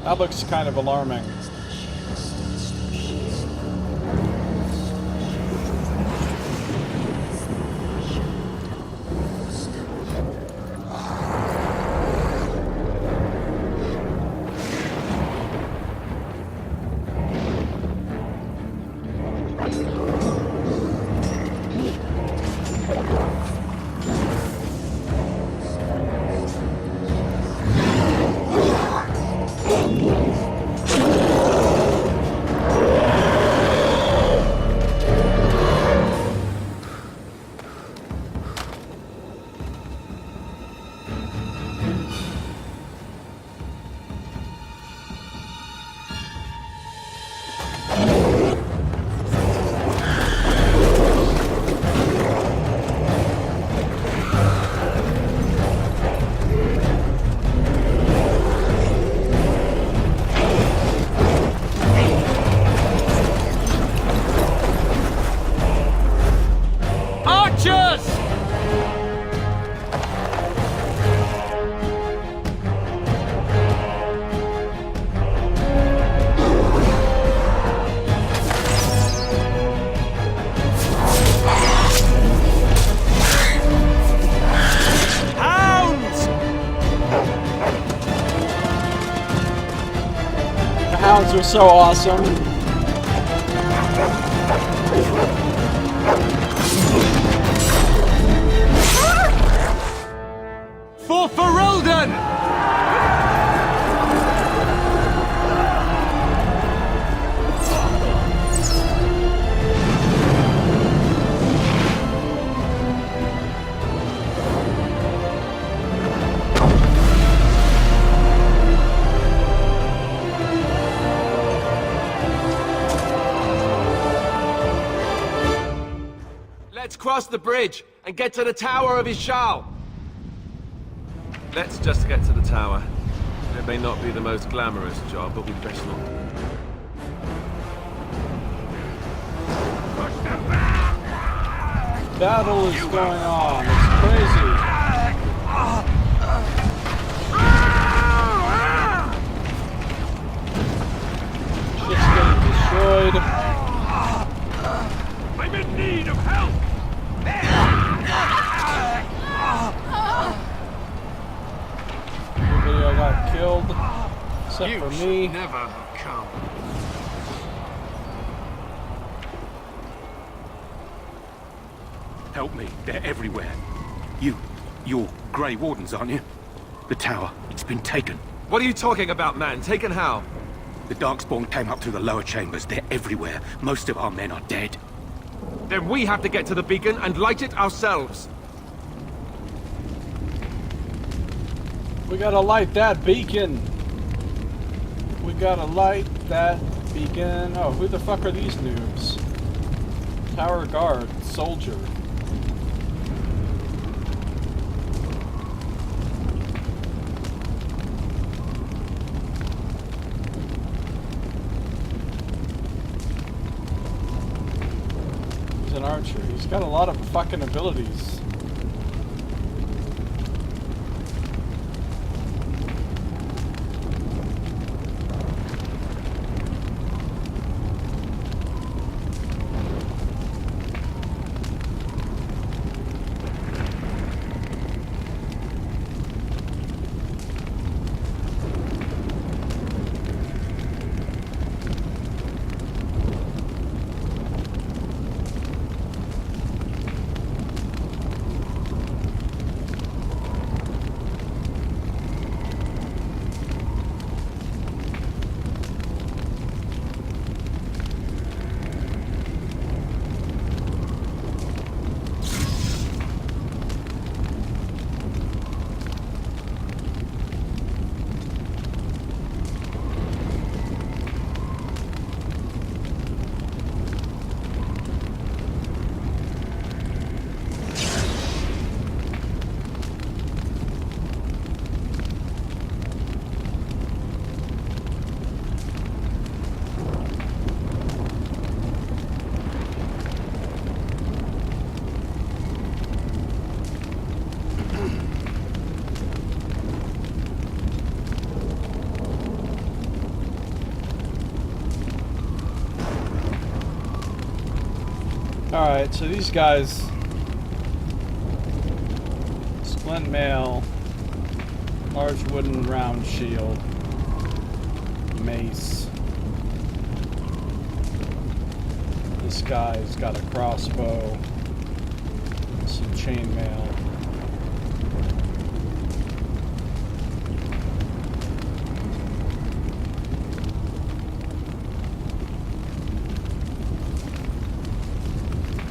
That looks kind of alarming. Hounds are so awesome. For Ferelden! Let's cross the bridge and get to the Tower of Ishal. Let's just get to the tower. It may not be the most glamorous job, but we'd best not. Battle is going on. It's crazy. Except You for should me. never have come. Help me. They're everywhere. You're Grey Wardens, aren't you? The tower, it's been taken. What are you talking about, man? Taken how? The Darkspawn came up through the lower chambers. They're everywhere. Most of our men are dead. Then we have to get to the beacon and light it ourselves. We gotta light that beacon. We gotta light that beacon. Oh, who the fuck are these noobs? Tower guard, soldier. He's an archer. He's got a lot of fucking abilities. Alright, so these guys, splint mail, large wooden round shield, mace. This guy's got a crossbow, some chainmail.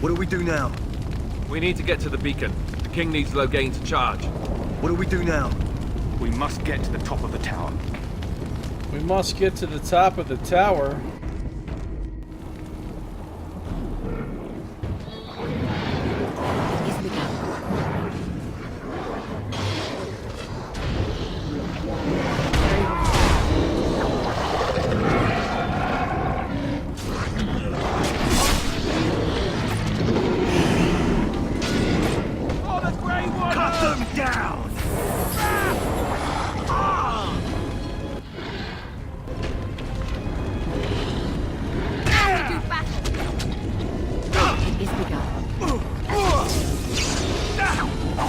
What do we do now? We need to get to the beacon. The king needs Loghain to charge. What do we do now? We must get to the top of the tower. We must get to the top of the tower.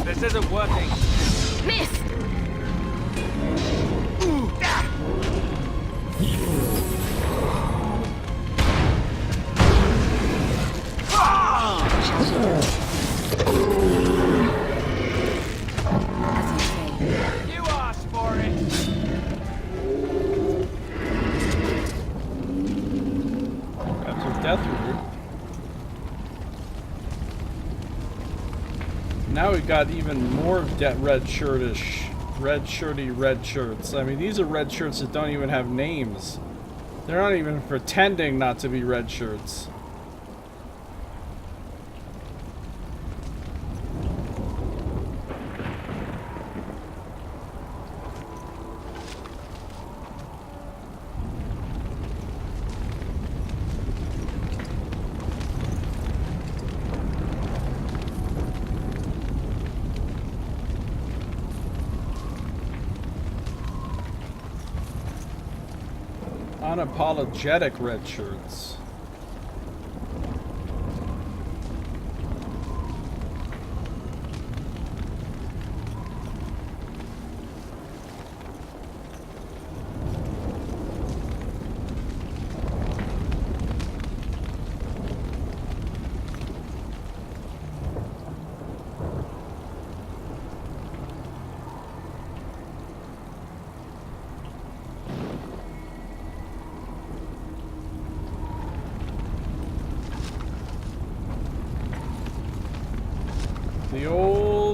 This isn't working. Miss! You asked for it. Got some death root. Now we've got even more red shirty red shirts. I mean, these are red shirts that don't even have names. They're not even pretending not to be red shirts. Unapologetic red shirts.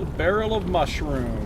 old barrel of mushroom.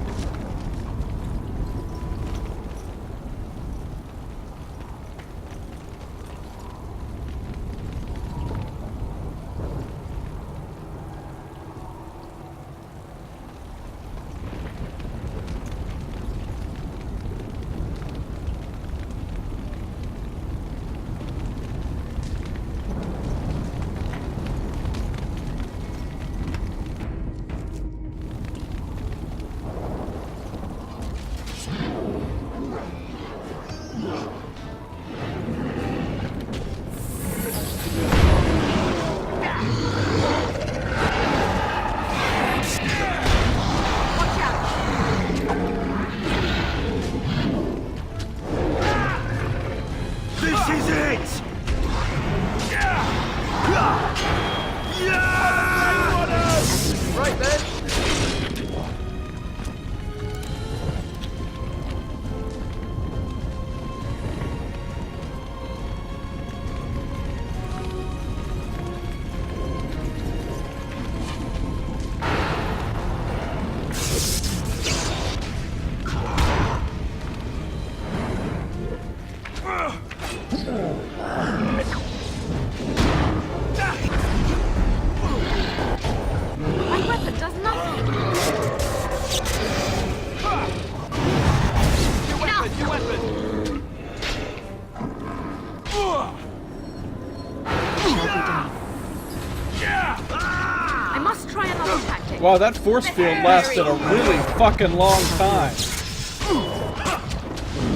Wow, that force field lasted a really fucking long time.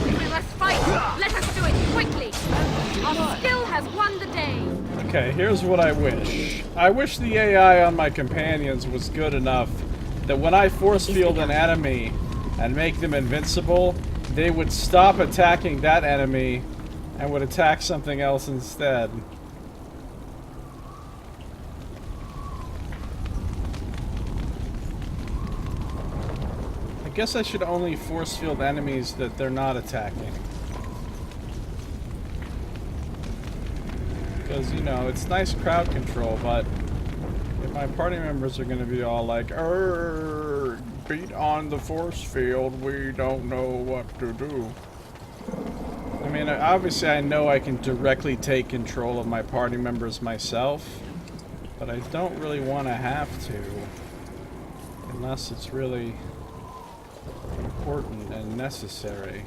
We must fight. Let us do it quickly. Our skill has won the day. Okay, here's what I wish. I wish the AI on my companions was good enough that when I force field an enemy and make them invincible, they would stop attacking that enemy and would attack something else instead. I guess I should only force field enemies that they're not attacking. Because, you know, it's nice crowd control, but if my party members are going to be all like, beat on the force field, we don't know what to do. I mean, obviously I know I can directly take control of my party members myself, but I don't really want to have to, unless it's really important and necessary.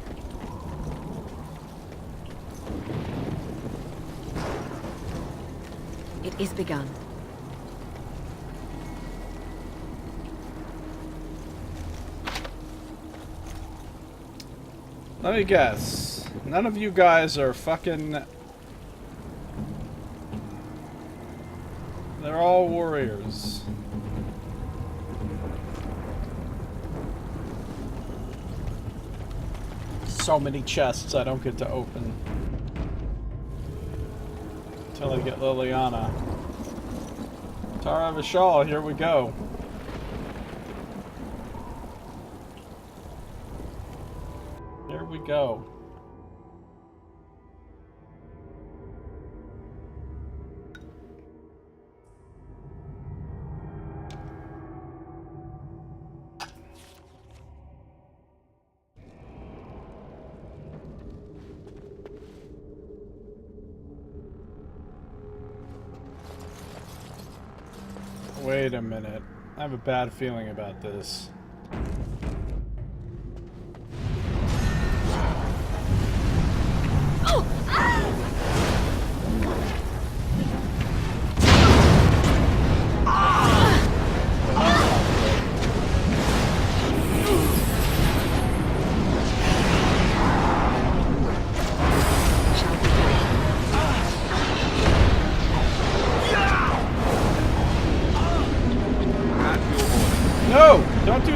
It is begun. Let me guess. None of you guys are fucking... They're all warriors. So many chests I don't get to open. Until I get Liliana. Tara Vishal, here we go. Here we go. Wait a minute. I have a bad feeling about this. No! Don't do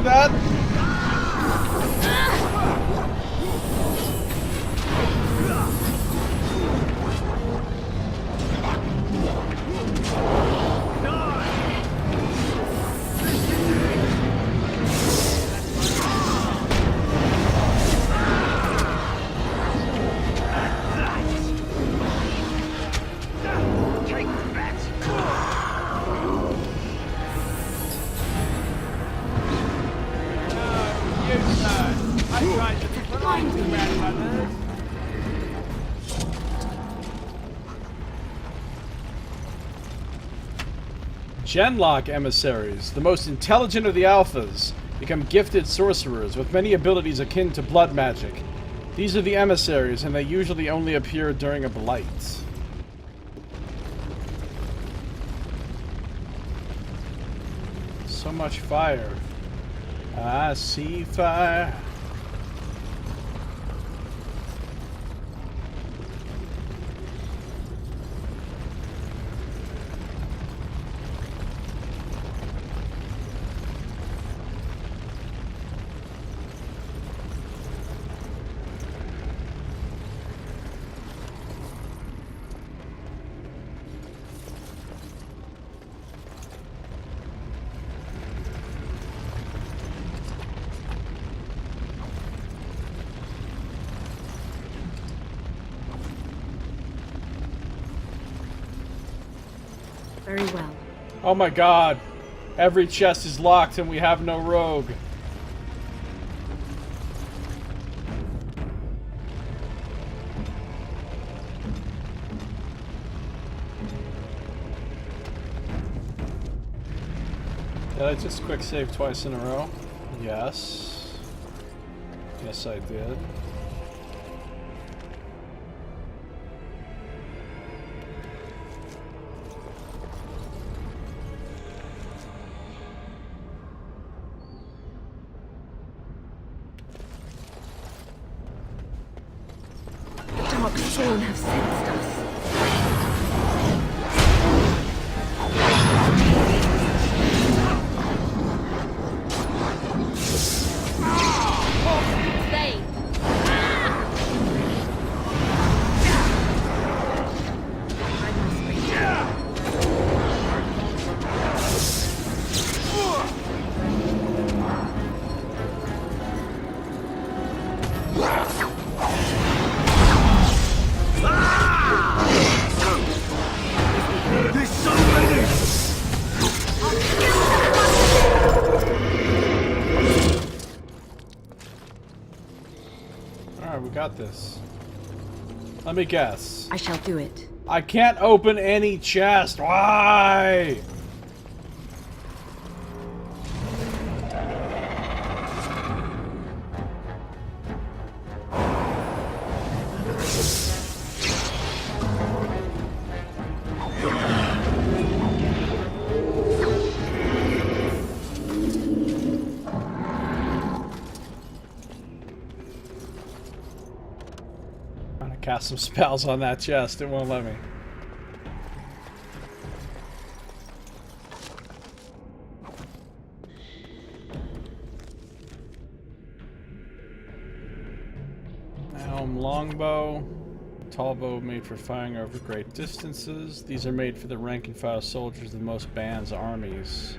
Genlock emissaries, the most intelligent of the alphas, become gifted sorcerers with many abilities akin to blood magic. These are the emissaries, and they usually only appear during a blight. So much fire. I see fire. Very well. Oh my god. Every chest is locked and we have no rogue. Did I just quick save twice in a row? Yes. Yes, I did. Darkspawn have sensed us. They. Alright, we got this. Let me guess. I shall do it. I can't open any chest. Why? Trying to cast some spells on that chest. It won't let me. Longbow, tall bow made for firing over great distances. These are made for the rank and file soldiers of most bands' armies.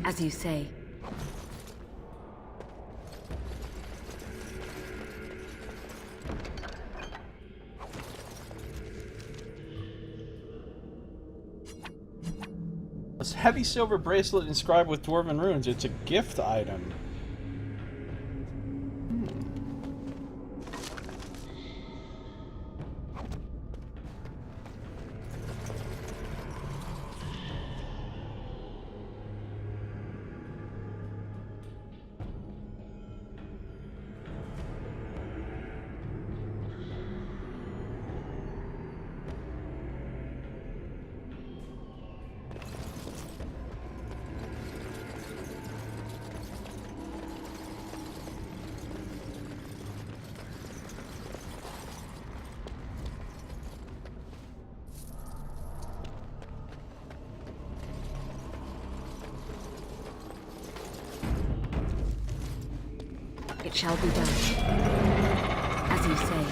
As you say. This heavy silver bracelet inscribed with dwarven runes. It's a gift item. It shall be done. As you say.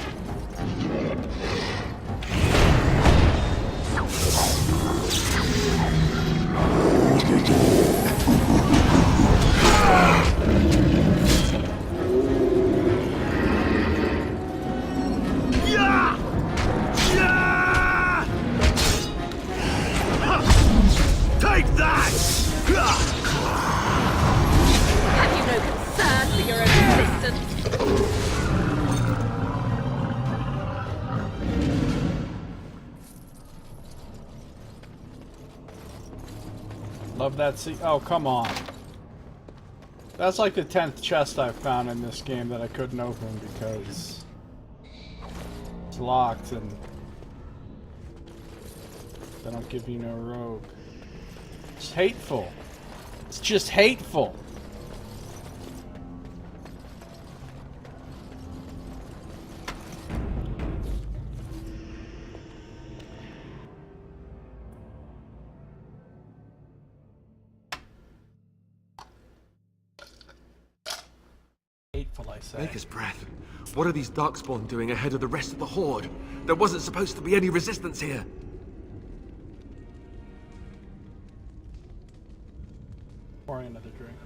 Take that! Have you no concern for your own existence? Love that scene. Oh, come on. That's like the 10th chest I've found in this game that I couldn't open because it's locked and they don't give you no rogue. It's hateful. It's just hateful. Hateful, I say. Maker's breath. What are these Darkspawn doing ahead of the rest of the Horde? There wasn't supposed to be any resistance here. Pouring another drink.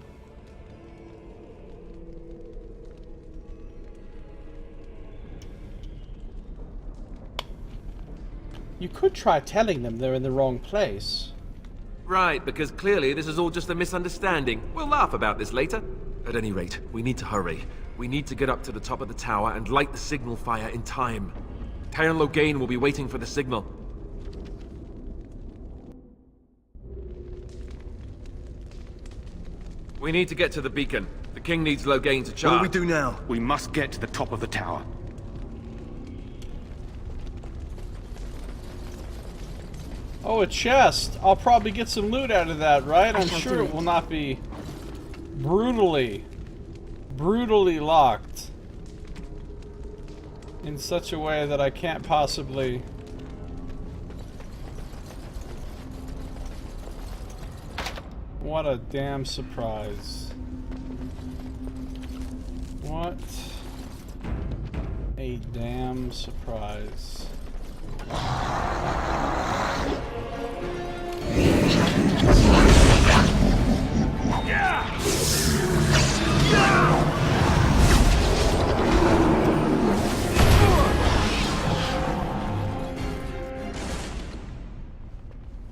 You could try telling them they're in the wrong place. Right, because clearly this is all just a misunderstanding. We'll laugh about this later. At any rate, we need to hurry. We need to get up to the top of the tower and light the signal fire in time. Taron Logain will be waiting for the signal. We need to get to the beacon. The king needs Logain to charge. What do we do now? We must get to the top of the tower. Oh, a chest. I'll probably get some loot out of that, right? I'm sure it will not be brutally locked in such a way that I can't possibly... What a damn surprise. What a damn surprise.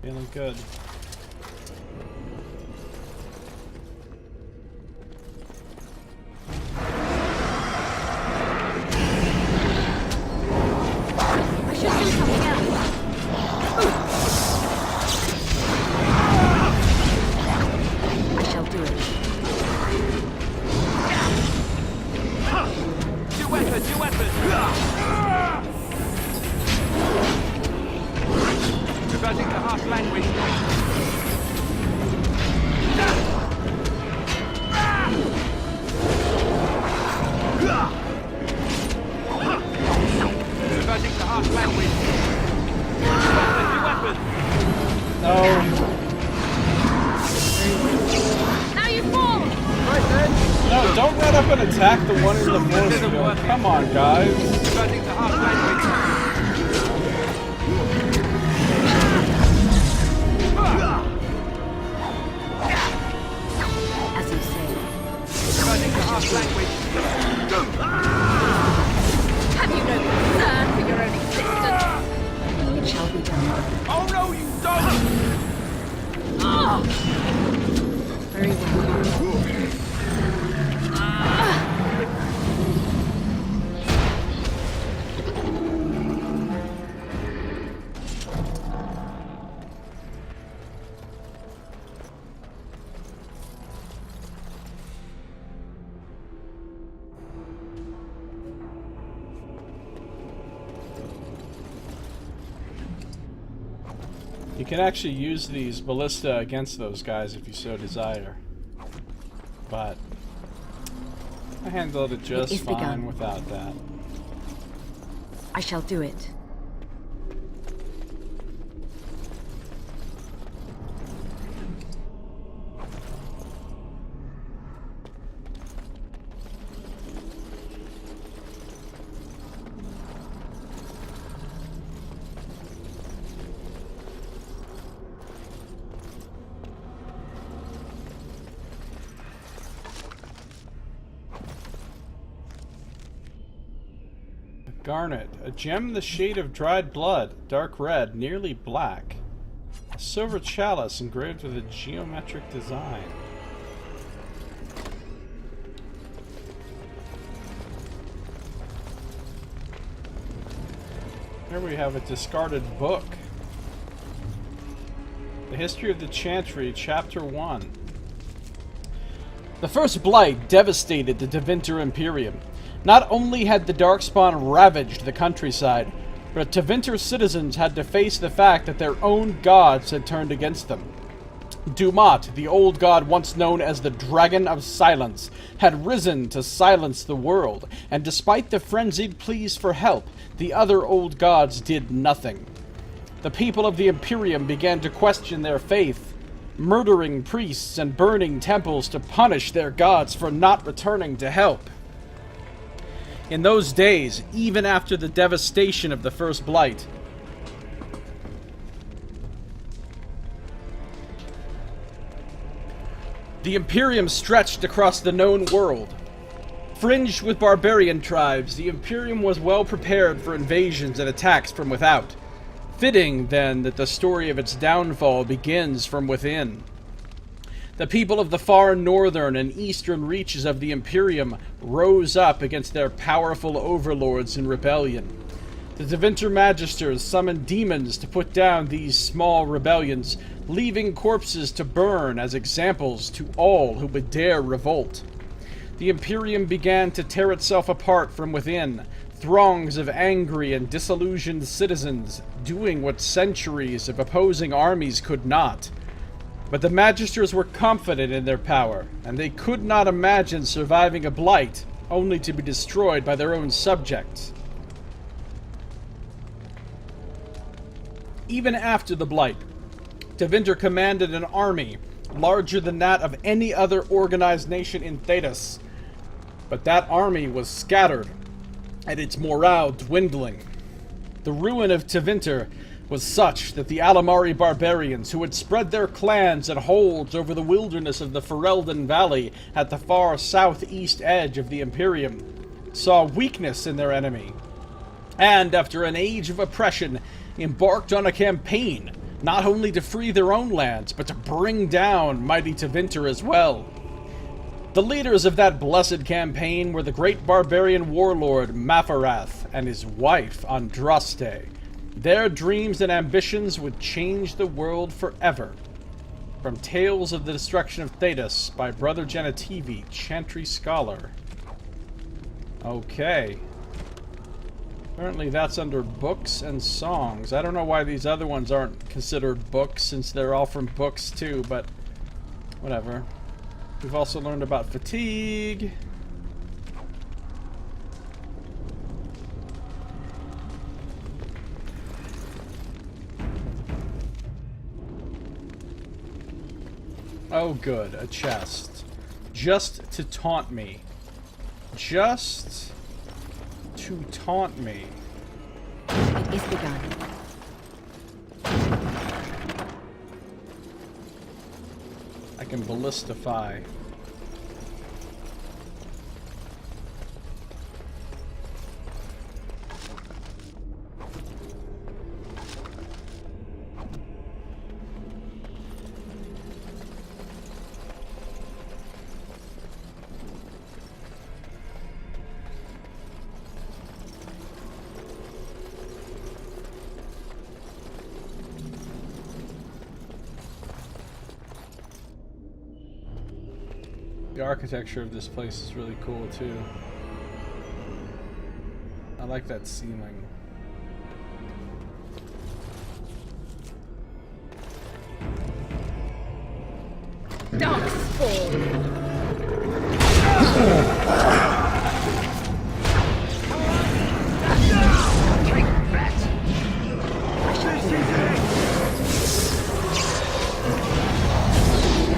Feeling good. Attack the one in the force field. Come on, guys. As you say. Have you no concern for your own existence? It shall be done. Oh no, you don't! Oh. Very well. You can actually use these ballista against those guys if you so desire. But I handled it just fine without that. I shall do it. Garnet, a gem the shade of dried blood, dark red, nearly black. A silver chalice engraved with a geometric design. Here we have a discarded book. The History of the Chantry, Chapter 1. The first blight devastated the Tevinter Imperium. Not only had the Darkspawn ravaged the countryside, but Tevinter citizens had to face the fact that their own gods had turned against them. Dumat, the old god once known as the Dragon of Silence, had risen to silence the world, and despite the frenzied pleas for help, the other old gods did nothing. The people of the Imperium began to question their faith, murdering priests and burning temples to punish their gods for not returning to help. In those days, even after the devastation of the First Blight, the Imperium stretched across the known world. Fringed with barbarian tribes, the Imperium was well prepared for invasions and attacks from without. Fitting, then, that the story of its downfall begins from within. The people of the far northern and eastern reaches of the Imperium rose up against their powerful overlords in rebellion. The Tevinter Magisters summoned demons to put down these small rebellions, leaving corpses to burn as examples to all who would dare revolt. The Imperium began to tear itself apart from within, throngs of angry and disillusioned citizens doing what centuries of opposing armies could not. But the Magisters were confident in their power, and they could not imagine surviving a blight only to be destroyed by their own subjects. Even after the blight, Tevinter commanded an army larger than that of any other organized nation in Thedas. But that army was scattered, and its morale dwindling. The ruin of Tevinter was such that the Alamari barbarians, who had spread their clans and holds over the wilderness of the Ferelden Valley at the far southeast edge of the Imperium, saw weakness in their enemy, and after an age of oppression, embarked on a campaign, not only to free their own lands, but to bring down mighty Tevinter as well. The leaders of that blessed campaign were the great barbarian warlord Mafarath and his wife Andraste. Their dreams and ambitions would change the world forever. From Tales of the Destruction of Thedas by Brother Genitivi, Chantry Scholar. Okay. Apparently that's under books and songs. I don't know why these other ones aren't considered books, since they're all from books too, but whatever. We've also learned about fatigue. Oh good, a chest. Just to taunt me. Just to taunt me. It is begun. I can ballistify. The architecture of this place is really cool too. I like that ceiling. Darkspawn!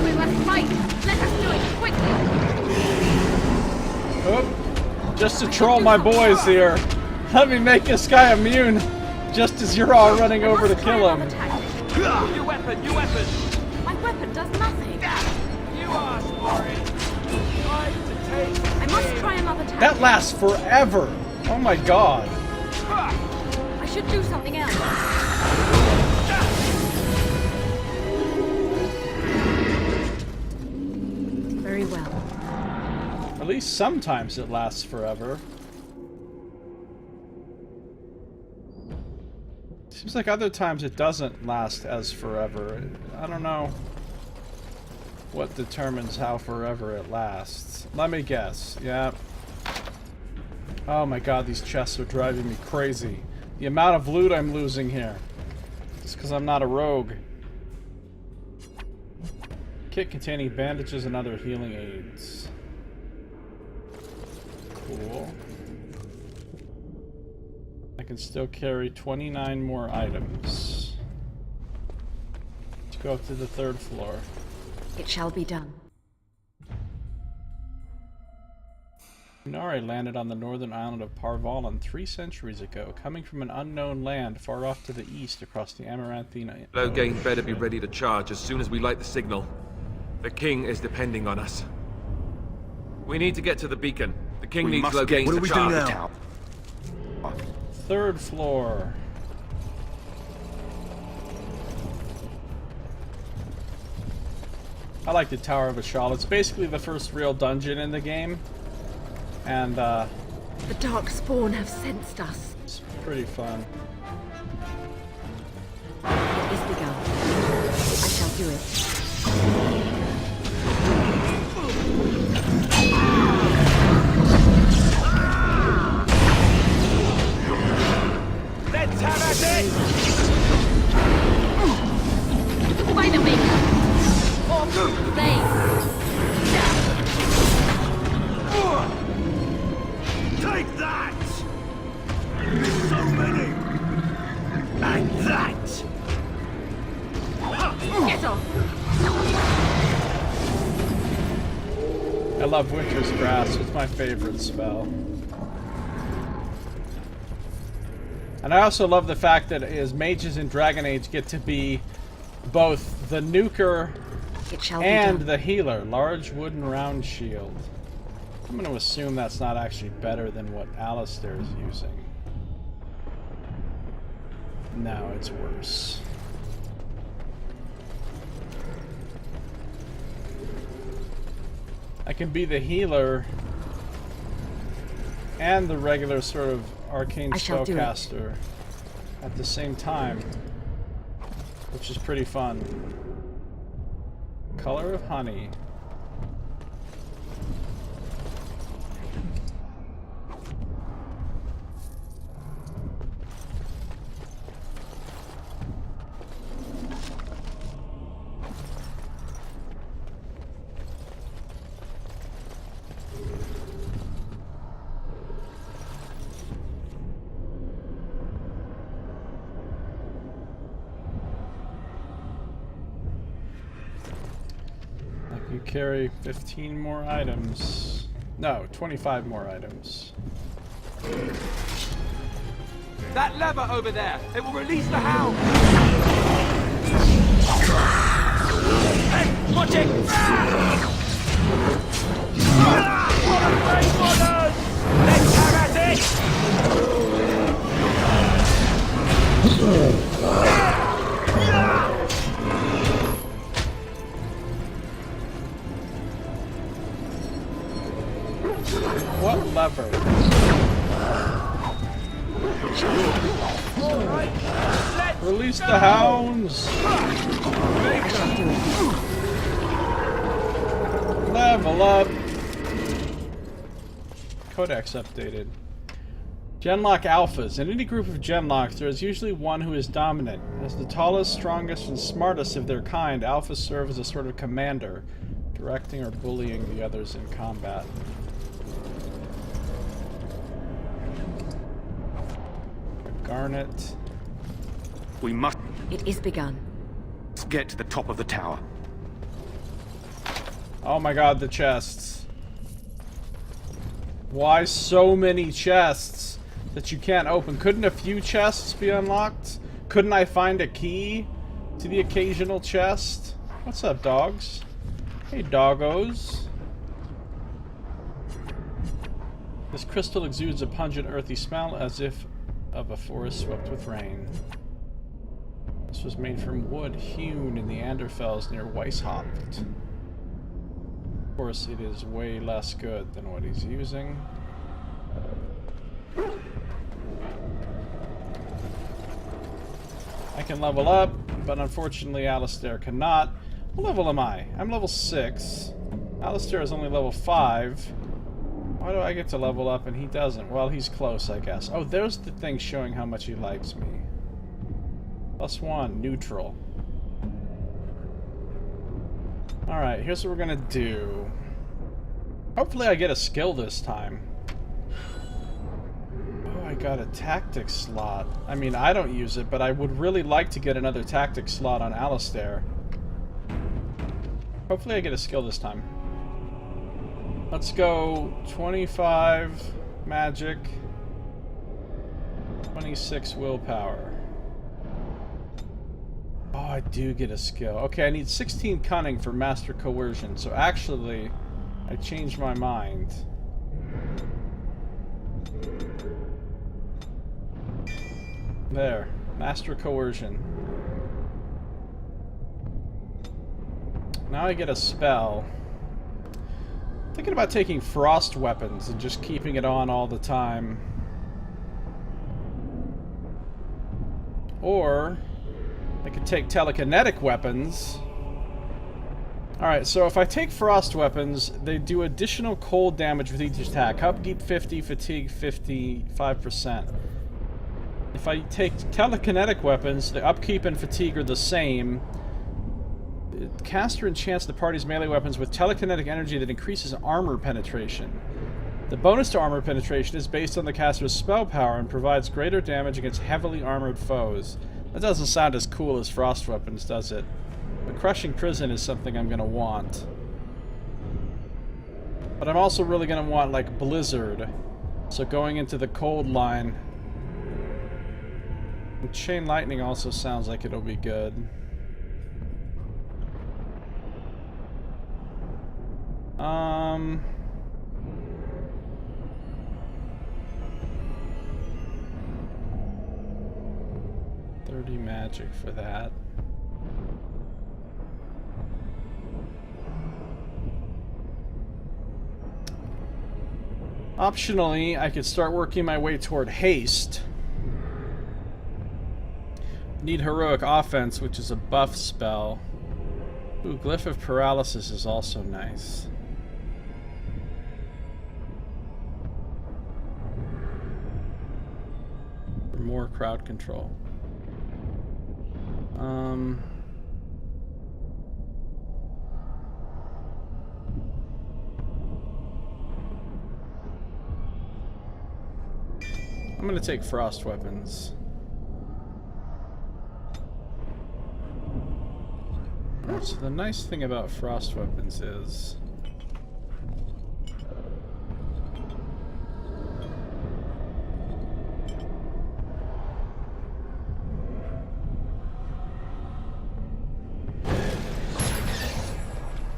We must fight! Let us do it quickly! Oh, just to troll my boys here. Let me make this guy immune, just as you're all running over to kill him. New weapon, new weapon! My weapon does nothing. You asked for it! Time to take I must try another tactic. That lasts forever. Oh my god. I should do something else. Very well. At least sometimes it lasts forever. Seems like other times it doesn't last as forever. I don't know what determines how forever it lasts. Let me guess. Yeah. Oh my god, these chests are driving me crazy. The amount of loot I'm losing here. Just because I'm not a rogue. Kit containing bandages and other healing aids. Cool. I can still carry 29 more items. Let's go up to the 3rd floor. It shall be done. Nari landed on the northern island of Parvalan 3 centuries ago, coming from an unknown land far off to the east across the Amaranthine. Loghain better be ready to charge as soon as we light the signal. The king is depending on us. We need to get to the beacon. The king needs Loghain to charge the tower. 3rd floor. I like the Tower of Ashal. It's basically the first real dungeon in the game. And, The Darkspawn have sensed us. it's pretty fun. It is begun. I shall do it. Let's have at it! Widowmaker! Blade! Take that! So many! And that! Get off! I love Winter's Grasp. It's my favorite spell. And I also love the fact that as mages in Dragon Age get to be both the nuker and the healer. Large wooden round shield. I'm going to assume that's not actually better than what Alistair is using. No, it's worse. I can be the healer and the regular sort of arcane spellcaster at the same time, which is pretty fun. Color of honey. You carry 15 more items. No, 25 more items. That lever over there, it will release the hound! Hey, watch it! What a great modern! Let's have at it! What lever? Release the hounds! Level up! Codex updated. Genlock alphas. In any group of genlocks, there is usually one who is dominant. As the tallest, strongest, and smartest of their kind, alphas serve as a sort of commander, directing or bullying the others in combat. Garnet. We must It is begun. get to the top of the tower. Oh my god, the chests. Why so many chests that you can't open? Couldn't a few chests be unlocked? Couldn't I find a key to the occasional chest? What's up, dogs? Hey, doggos. This crystal exudes a pungent, earthy smell as if of a forest swept with rain. This was made from wood hewn in the Anderfells near Weishaupt. Of course, it is way less good than what he's using. can level up, but unfortunately Alistair cannot. What level am I? I'm level 6. Alistair is only level 5. Why do I get to level up and he doesn't? Well, he's close, I guess. Oh, there's the thing showing how much he likes me. +1, neutral. Alright, here's what we're gonna do. Hopefully I get a skill this time. Oh, I got a tactic slot. I mean, I don't use it, but I would really like to get another tactic slot on Alistair. Hopefully I get a skill this time. Let's go 25 magic, 26 willpower. Oh, I do get a skill. Okay, I need 16 cunning for master coercion, so actually I changed my mind. There, master coercion. Now I get a spell. Thinking about taking frost weapons and just keeping it on all the time. Or I could take telekinetic weapons. Alright, so if I take frost weapons, they do additional cold damage with each attack. Upkeep 50, fatigue 55%. If I take telekinetic weapons, the upkeep and fatigue are the same. The caster enchants the party's melee weapons with telekinetic energy that increases armor penetration. The bonus to armor penetration is based on the caster's spell power and provides greater damage against heavily armored foes. That doesn't sound as cool as frost weapons, does it? But crushing prison is something I'm gonna want. But I'm also really gonna want, like, blizzard. So going into the cold line. And chain lightning also sounds like it'll be good. Um... 30 magic for that. Optionally, I could start working my way toward haste. Need heroic offense, which is a buff spell. Ooh, Glyph of Paralysis is also nice. For more crowd control. I'm gonna take frost weapons. Alright, so the nice thing about frost weapons is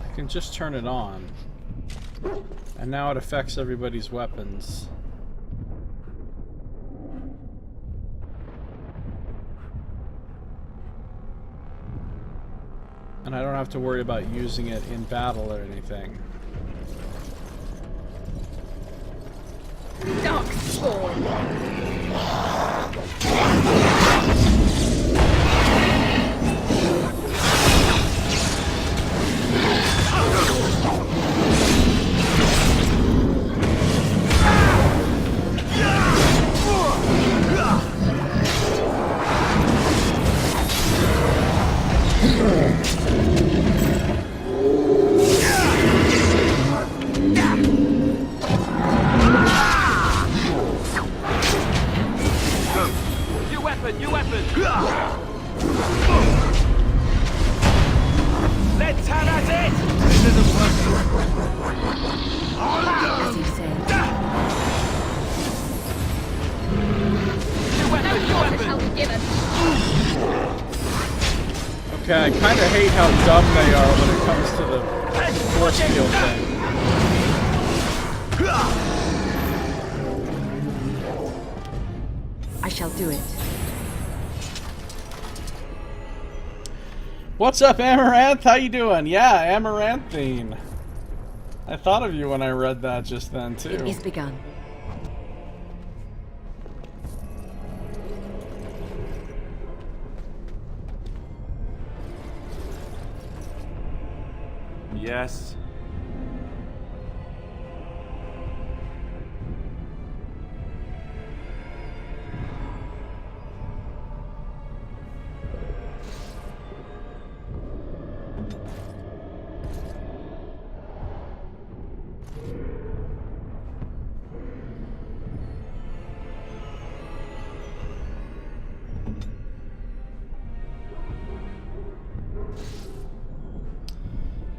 I can just turn it on, and now it affects everybody's weapons. And I don't have to worry about using it in battle or anything. Dark Spawn. New weapon! Let's have at it! This isn't working. As you say. New weapon! New weapon! Shall be given. Okay, I kind of hate how dumb they are when it comes to the force field thing. I shall do it. What's up, Amaranth? How you doing? Yeah, Amaranthine. I thought of you when I read that just then, too. It is begun. Yes.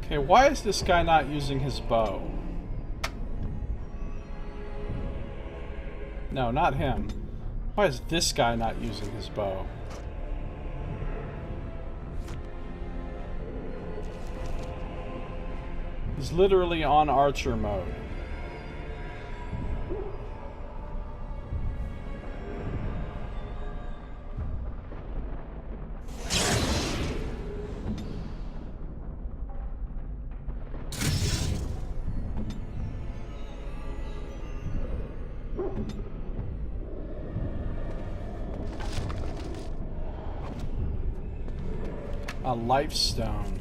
Okay, why is this guy not using his bow? No, not him. Why is this guy not using his bow? He's literally on archer mode. A life stone.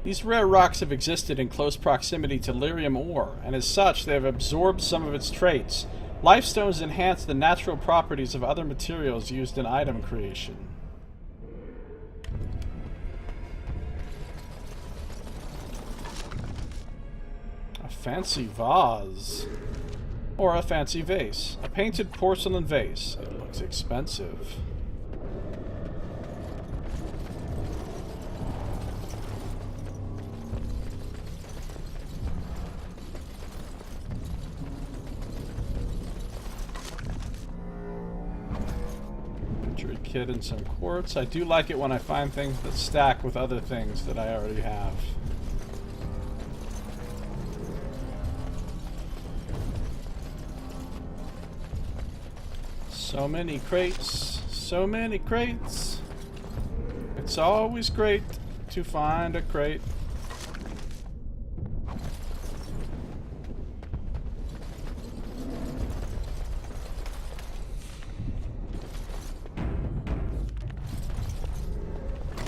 These rare rocks have existed in close proximity to lyrium ore, and as such they have absorbed some of its traits. Life stones enhance the natural properties of other materials used in item creation. A fancy vase. Or a fancy vase. A painted porcelain vase. It looks expensive. Kit and some quartz. I do like it when I find things that stack with other things that I already have. So many crates. So many crates. It's always great to find a crate.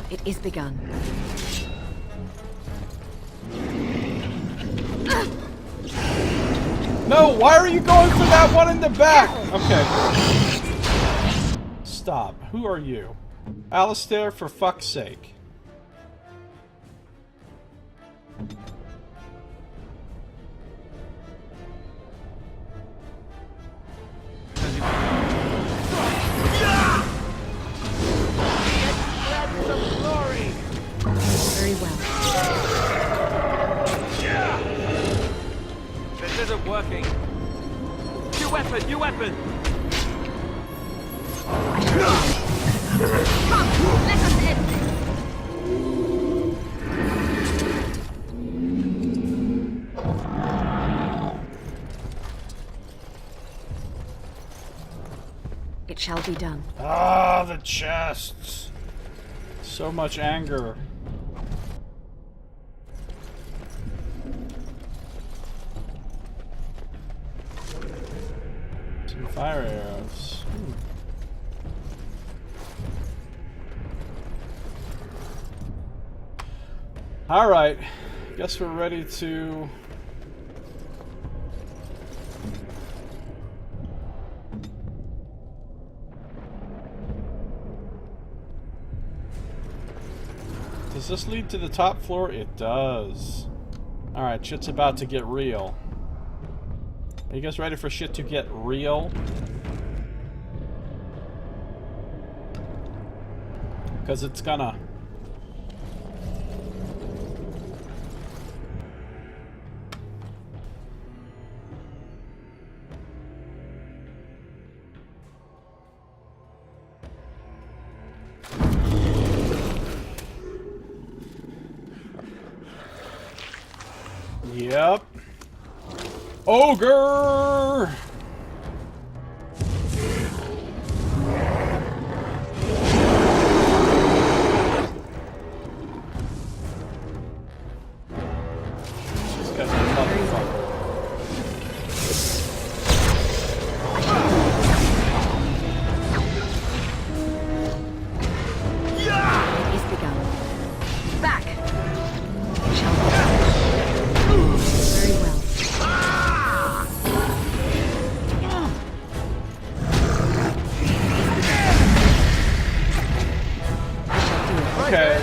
It is begun. No, why are you going for that one in the back? Okay. Stop. Who are you? Alistair, for fuck's sake. Very well. This isn't working. New weapon, new weapon! Come, let us end this. It shall be done. Ah, the chests. So much anger. Some fire arrows. Alright. Guess we're ready to... Does this lead to the top floor? It does. Alright, shit's about to get real. Are you guys ready for shit to get real? Because it's gonna. Yep. Ogre! This guy's a motherfucker. It is begun. Back!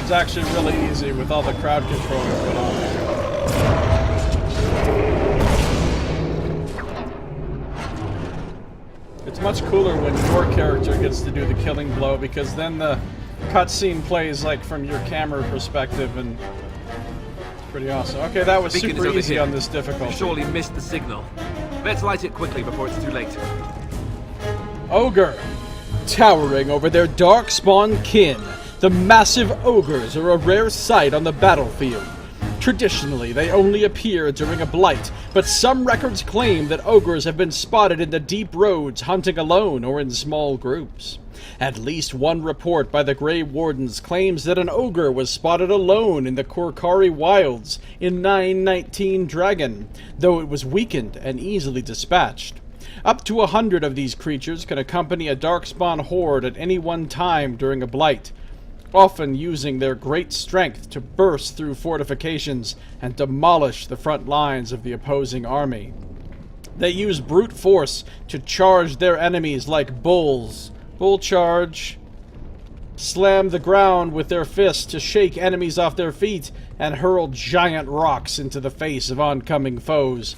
is actually really easy with all the crowd control we put on there. It's much cooler when your character gets to do the killing blow, because then the cutscene plays like from your camera perspective, and it's pretty awesome. Okay, that was Beacon is super over easy here. on this difficulty. We've surely missed the signal. Let's light it quickly before it's too late. Ogre. Towering over their darkspawn kin, the massive ogres are a rare sight on the battlefield. Traditionally, they only appear during a blight, but some records claim that ogres have been spotted in the deep roads hunting alone or in small groups. At least one report by the Grey Wardens claims that an ogre was spotted alone in the Korkari wilds in 919 Dragon, though it was weakened and easily dispatched. Up to 100 of these creatures can accompany a darkspawn horde at any one time during a blight, often using their great strength to burst through fortifications and demolish the front lines of the opposing army. They use brute force to charge their enemies like bulls. Bull charge. Slam the ground with their fists to shake enemies off their feet and hurl giant rocks into the face of oncoming foes.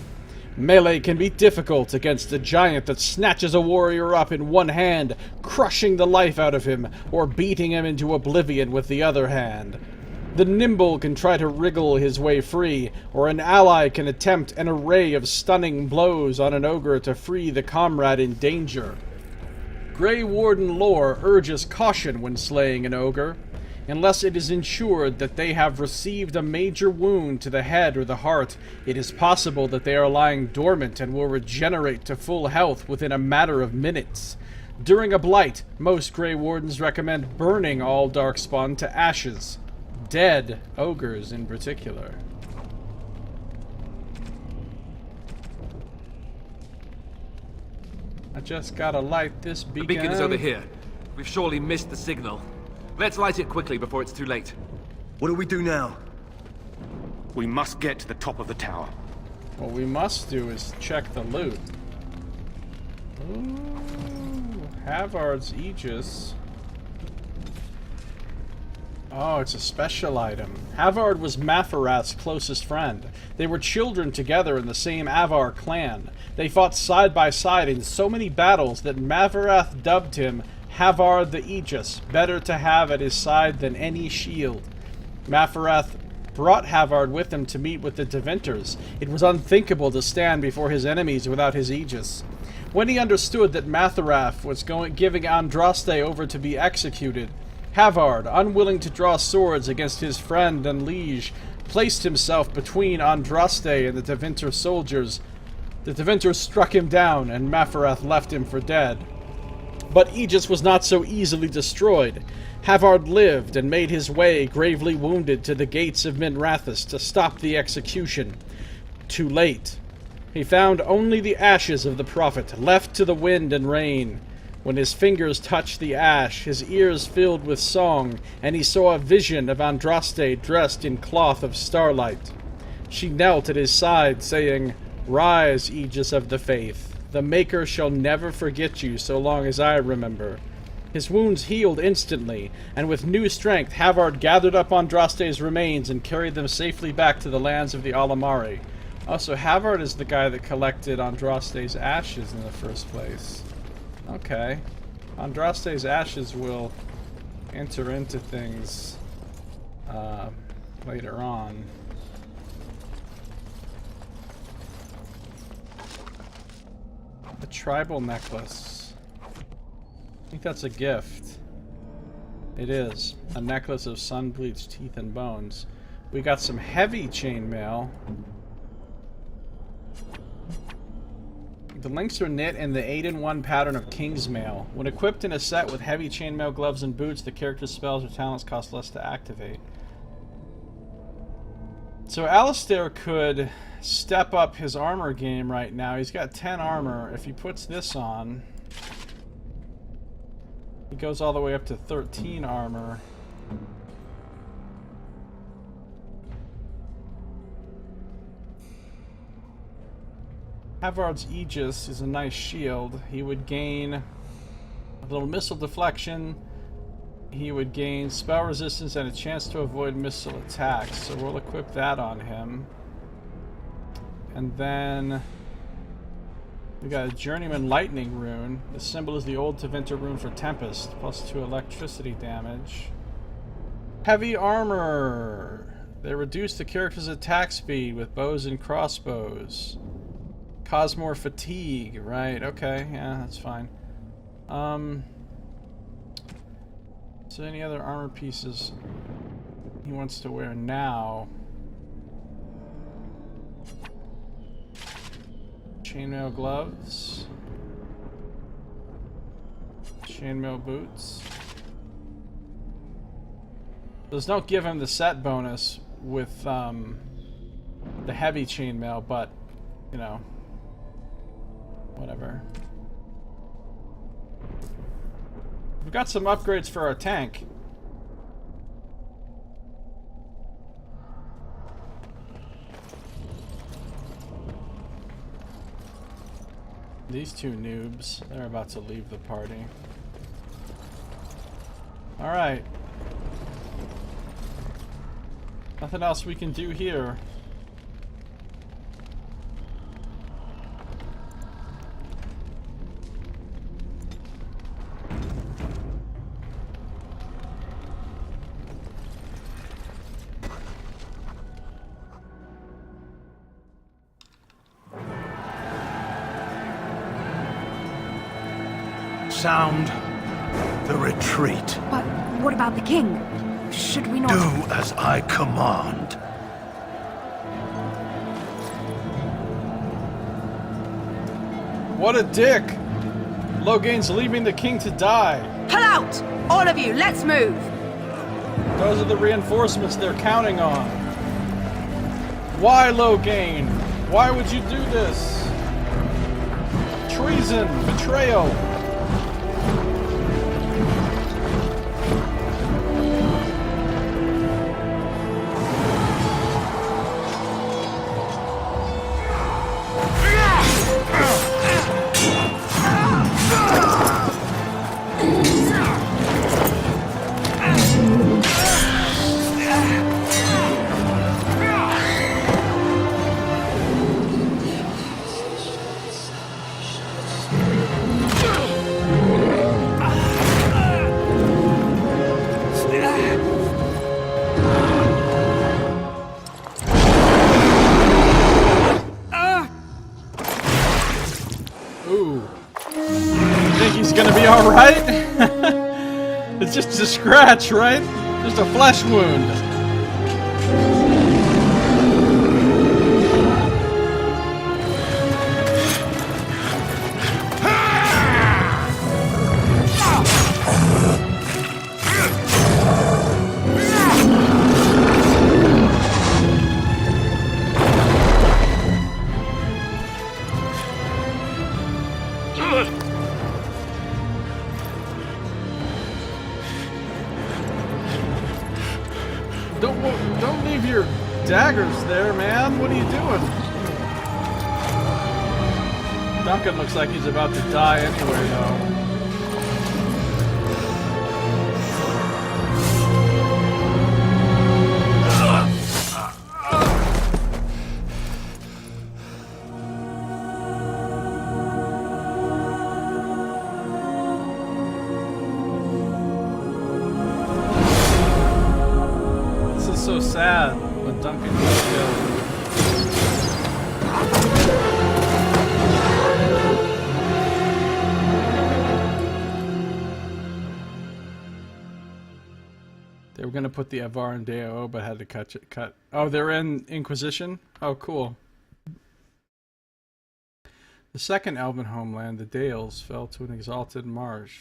Melee can be difficult against a giant that snatches a warrior up in one hand, crushing the life out of him, or beating him into oblivion with the other hand. The nimble can try to wriggle his way free, or an ally can attempt an array of stunning blows on an ogre to free the comrade in danger. Grey Warden lore urges caution when slaying an ogre, unless it is ensured that they have received a major wound to the head or the heart. It is possible that they are lying dormant and will regenerate to full health within a matter of minutes. During a blight, most Grey Wardens recommend burning all darkspawn to ashes. Dead ogres in particular. I just gotta light this beacon. The beacon is over here. We've surely missed the signal. Let's light it quickly before it's too late. What do we do now? We must get to the top of the tower. What we must do is check the loot. Ooh, Havard's Aegis. Oh, it's a special item. Havard was Mafarath's closest friend. They were children together in the same Avar clan. They fought side by side in so many battles that Mafarath dubbed him Havard the Aegis, better to have at his side than any shield. Mafarath brought Havard with him to meet with the Devinters. It was unthinkable to stand before his enemies without his Aegis. When he understood that Mafarath was giving Andraste over to be executed, Havard, unwilling to draw swords against his friend and liege, placed himself between Andraste and the Devinter soldiers. The Devinters struck him down, and Mafarath left him for dead. But Aegis was not so easily destroyed. Havard lived and made his way, gravely wounded, to the gates of Minrathous to stop the execution. Too late. He found only the ashes of the prophet, left to the wind and rain. When his fingers touched the ash, his ears filled with song, and he saw a vision of Andraste dressed in cloth of starlight. She knelt at his side, saying, "Rise, Aegis of the faith. The Maker shall never forget you so long as I remember." His wounds healed instantly, and with new strength, Havard gathered up Andraste's remains and carried them safely back to the lands of the Alamari. Also, Havard is the guy that collected Andraste's ashes in the first place. Okay. Andraste's ashes will enter into things later on. The tribal necklace. I think that's a gift. It is. A necklace of sun-bleached teeth and bones. We got some heavy chainmail. The links are knit in the 8-in-1 pattern of King's Mail. When equipped in a set with heavy chainmail gloves and boots, the character's spells or talents cost less to activate. So Alistair could step up his armor game right now. He's got 10 armor. If he puts this on, he goes all the way up to 13 armor. Havard's Aegis is a nice shield. He would gain a little missile deflection, he would gain spell resistance and a chance to avoid missile attacks. So we'll equip that on him. And then we got a Journeyman Lightning Rune. The symbol is the old Tevinter rune for Tempest, +2 electricity damage. Heavy Armor. They reduce the character's attack speed with bows and crossbows. Cause more fatigue, right? Okay, yeah, that's fine. So any other armor pieces he wants to wear now? Chainmail gloves. Chainmail boots. Those don't give him the set bonus with the heavy chainmail, but you know, whatever. We've got some upgrades for our tank. These two noobs, they're about to leave the party. Alright. Nothing else we can do here. Sound the retreat. But what about the king? Should we not... Do as I command. What a dick! Logain's leaving the king to die. Pull out! All of you, let's move! Those are the reinforcements they're counting on. Why, Logain? Why would you do this? Treason! Betrayal! Alright? It's just a scratch, right? Just a flesh wound. Don't leave your daggers there, man. What are you doing? Duncan looks like he's about to die anyway, though. Sad when Duncan gets killed. They were gonna put the Avar in Deo, but had to cut. Oh, they're in Inquisition? Oh, cool. The second elven homeland, the Dales, fell to an exalted marsh.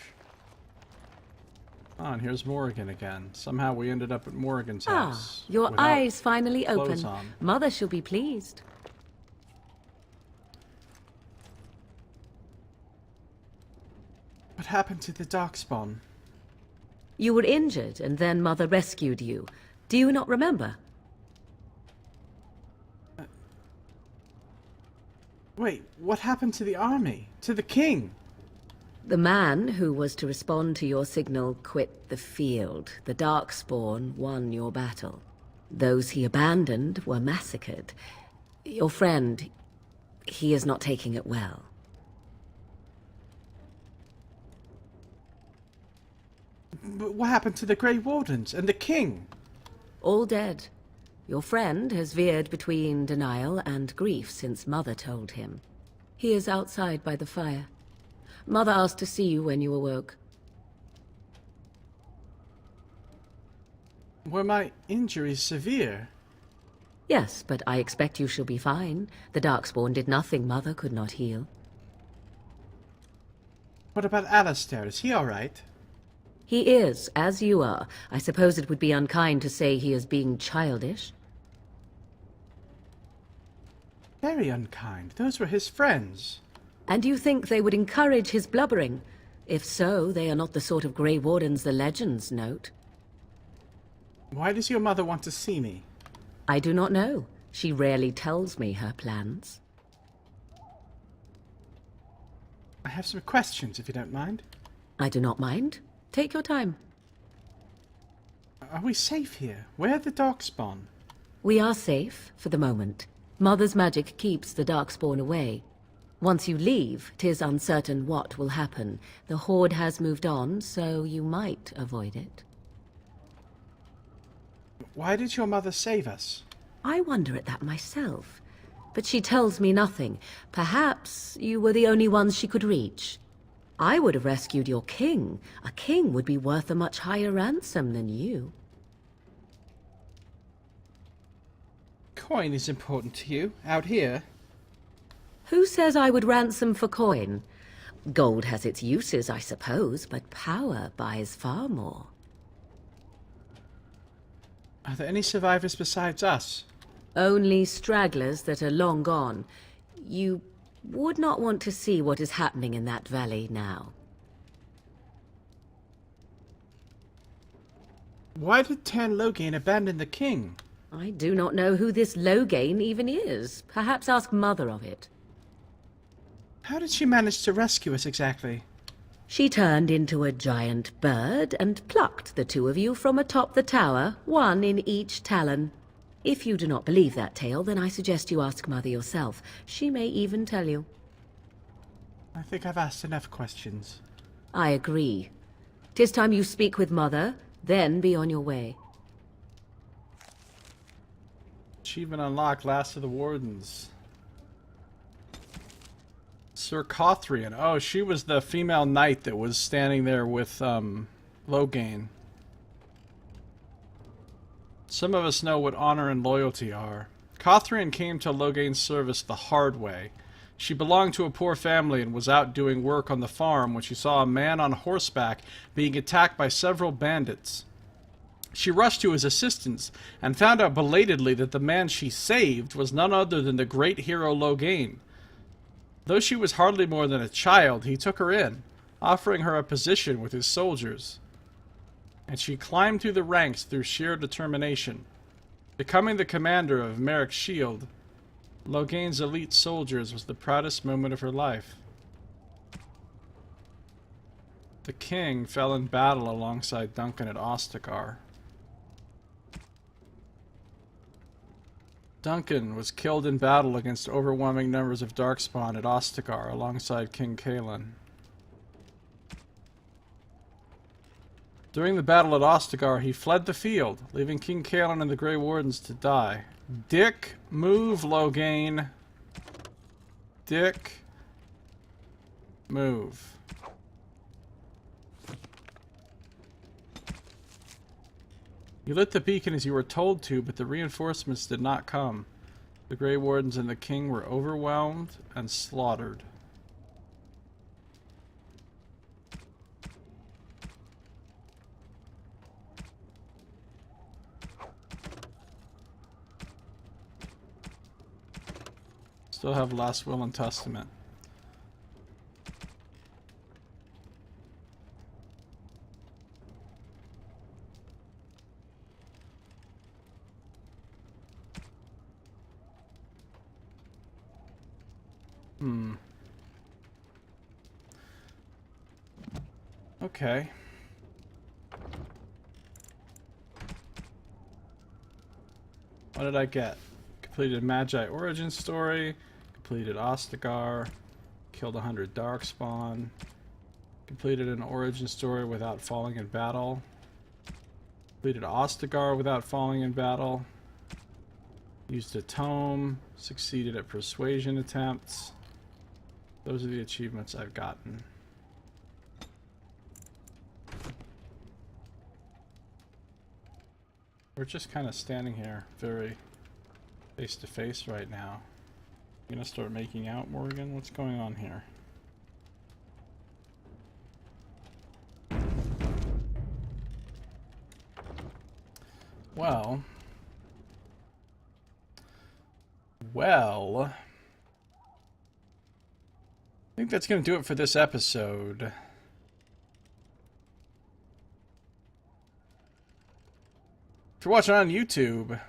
Oh, and here's Morrigan again. Somehow we ended up at Morrigan's house. Your eyes finally open. On. Mother shall be pleased. What happened to the Darkspawn? You were injured, and then Mother rescued you. Do you not remember? Wait, what happened to the army? To the king? The man who was to respond to your signal quit the field. The Darkspawn won your battle. Those he abandoned were massacred. Your friend, he is not taking it well. But what happened to the Grey Wardens and the king? All dead. Your friend has veered between denial and grief since Mother told him. He is outside by the fire. Mother asked to see you when you awoke. Were my injuries severe? Yes, but I expect you shall be fine. The Darkspawn did nothing Mother could not heal. What about Alistair? Is he all right? He is, as you are. I suppose it would be unkind to say he is being childish. Very unkind. Those were his friends. And you think they would encourage his blubbering? If so, they are not the sort of Grey Wardens the legends note. Why does your mother want to see me? I do not know. She rarely tells me her plans. I have some questions, if you don't mind. I do not mind. Take your time. Are we safe here? Where are the Darkspawn? We are safe, for the moment. Mother's magic keeps the Darkspawn away. Once you leave, 'tis uncertain what will happen. The Horde has moved on, so you might avoid it. Why did your mother save us? I wonder at that myself. But she tells me nothing. Perhaps you were the only ones she could reach. I would have rescued your king. A king would be worth a much higher ransom than you. Coin is important to you, out here. Who says I would ransom for coin? Gold has its uses, I suppose, but power buys far more. Are there any survivors besides us? Only stragglers that are long gone. You would not want to see what is happening in that valley now. Why did Tan Loghain abandon the king? I do not know who this Loghain even is. Perhaps ask Mother of it. How did she manage to rescue us exactly? She turned into a giant bird and plucked the two of you from atop the tower, one in each talon. If you do not believe that tale, then I suggest you ask Mother yourself. She may even tell you. I think I've asked enough questions. I agree. 'Tis time you speak with Mother, then be on your way. Achievement unlocked, Last of the Wardens. Sir Cothrian. Oh, she was the female knight that was standing there with, Loghain. Some of us know what honor and loyalty are. Cothrian came to Loghain's service the hard way. She belonged to a poor family and was out doing work on the farm when she saw a man on horseback being attacked by several bandits. She rushed to his assistance and found out belatedly that the man she saved was none other than the great hero Loghain. Though she was hardly more than a child, he took her in, offering her a position with his soldiers. And she climbed through the ranks through sheer determination. Becoming the commander of Merrick's shield, Loghain's elite soldiers was the proudest moment of her life. The king fell in battle alongside Duncan at Ostagar. Duncan was killed in battle against overwhelming numbers of Darkspawn at Ostagar alongside King Kaelin. During the battle at Ostagar, he fled the field, leaving King Kaelin and the Grey Wardens to die. Dick, move, Loghain. Dick, move. You lit the beacon as you were told to, but the reinforcements did not come. The Grey Wardens and the king were overwhelmed and slaughtered. Still have Last Will and Testament. Okay. What did I get? Completed Magi origin story. Completed Ostagar. Killed 100 Darkspawn. Completed an origin story without falling in battle. Completed Ostagar without falling in battle. Used a tome. Succeeded at persuasion attempts. Those are the achievements I've gotten. We're just kind of standing here very face to face right now. You gonna start making out, Morgan? What's going on here? Well, I think that's going to do it for this episode. If you're watching on YouTube,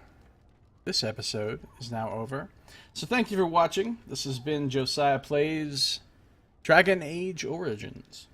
this episode is now over. So thank you for watching. This has been Josiah Plays Dragon Age Origins.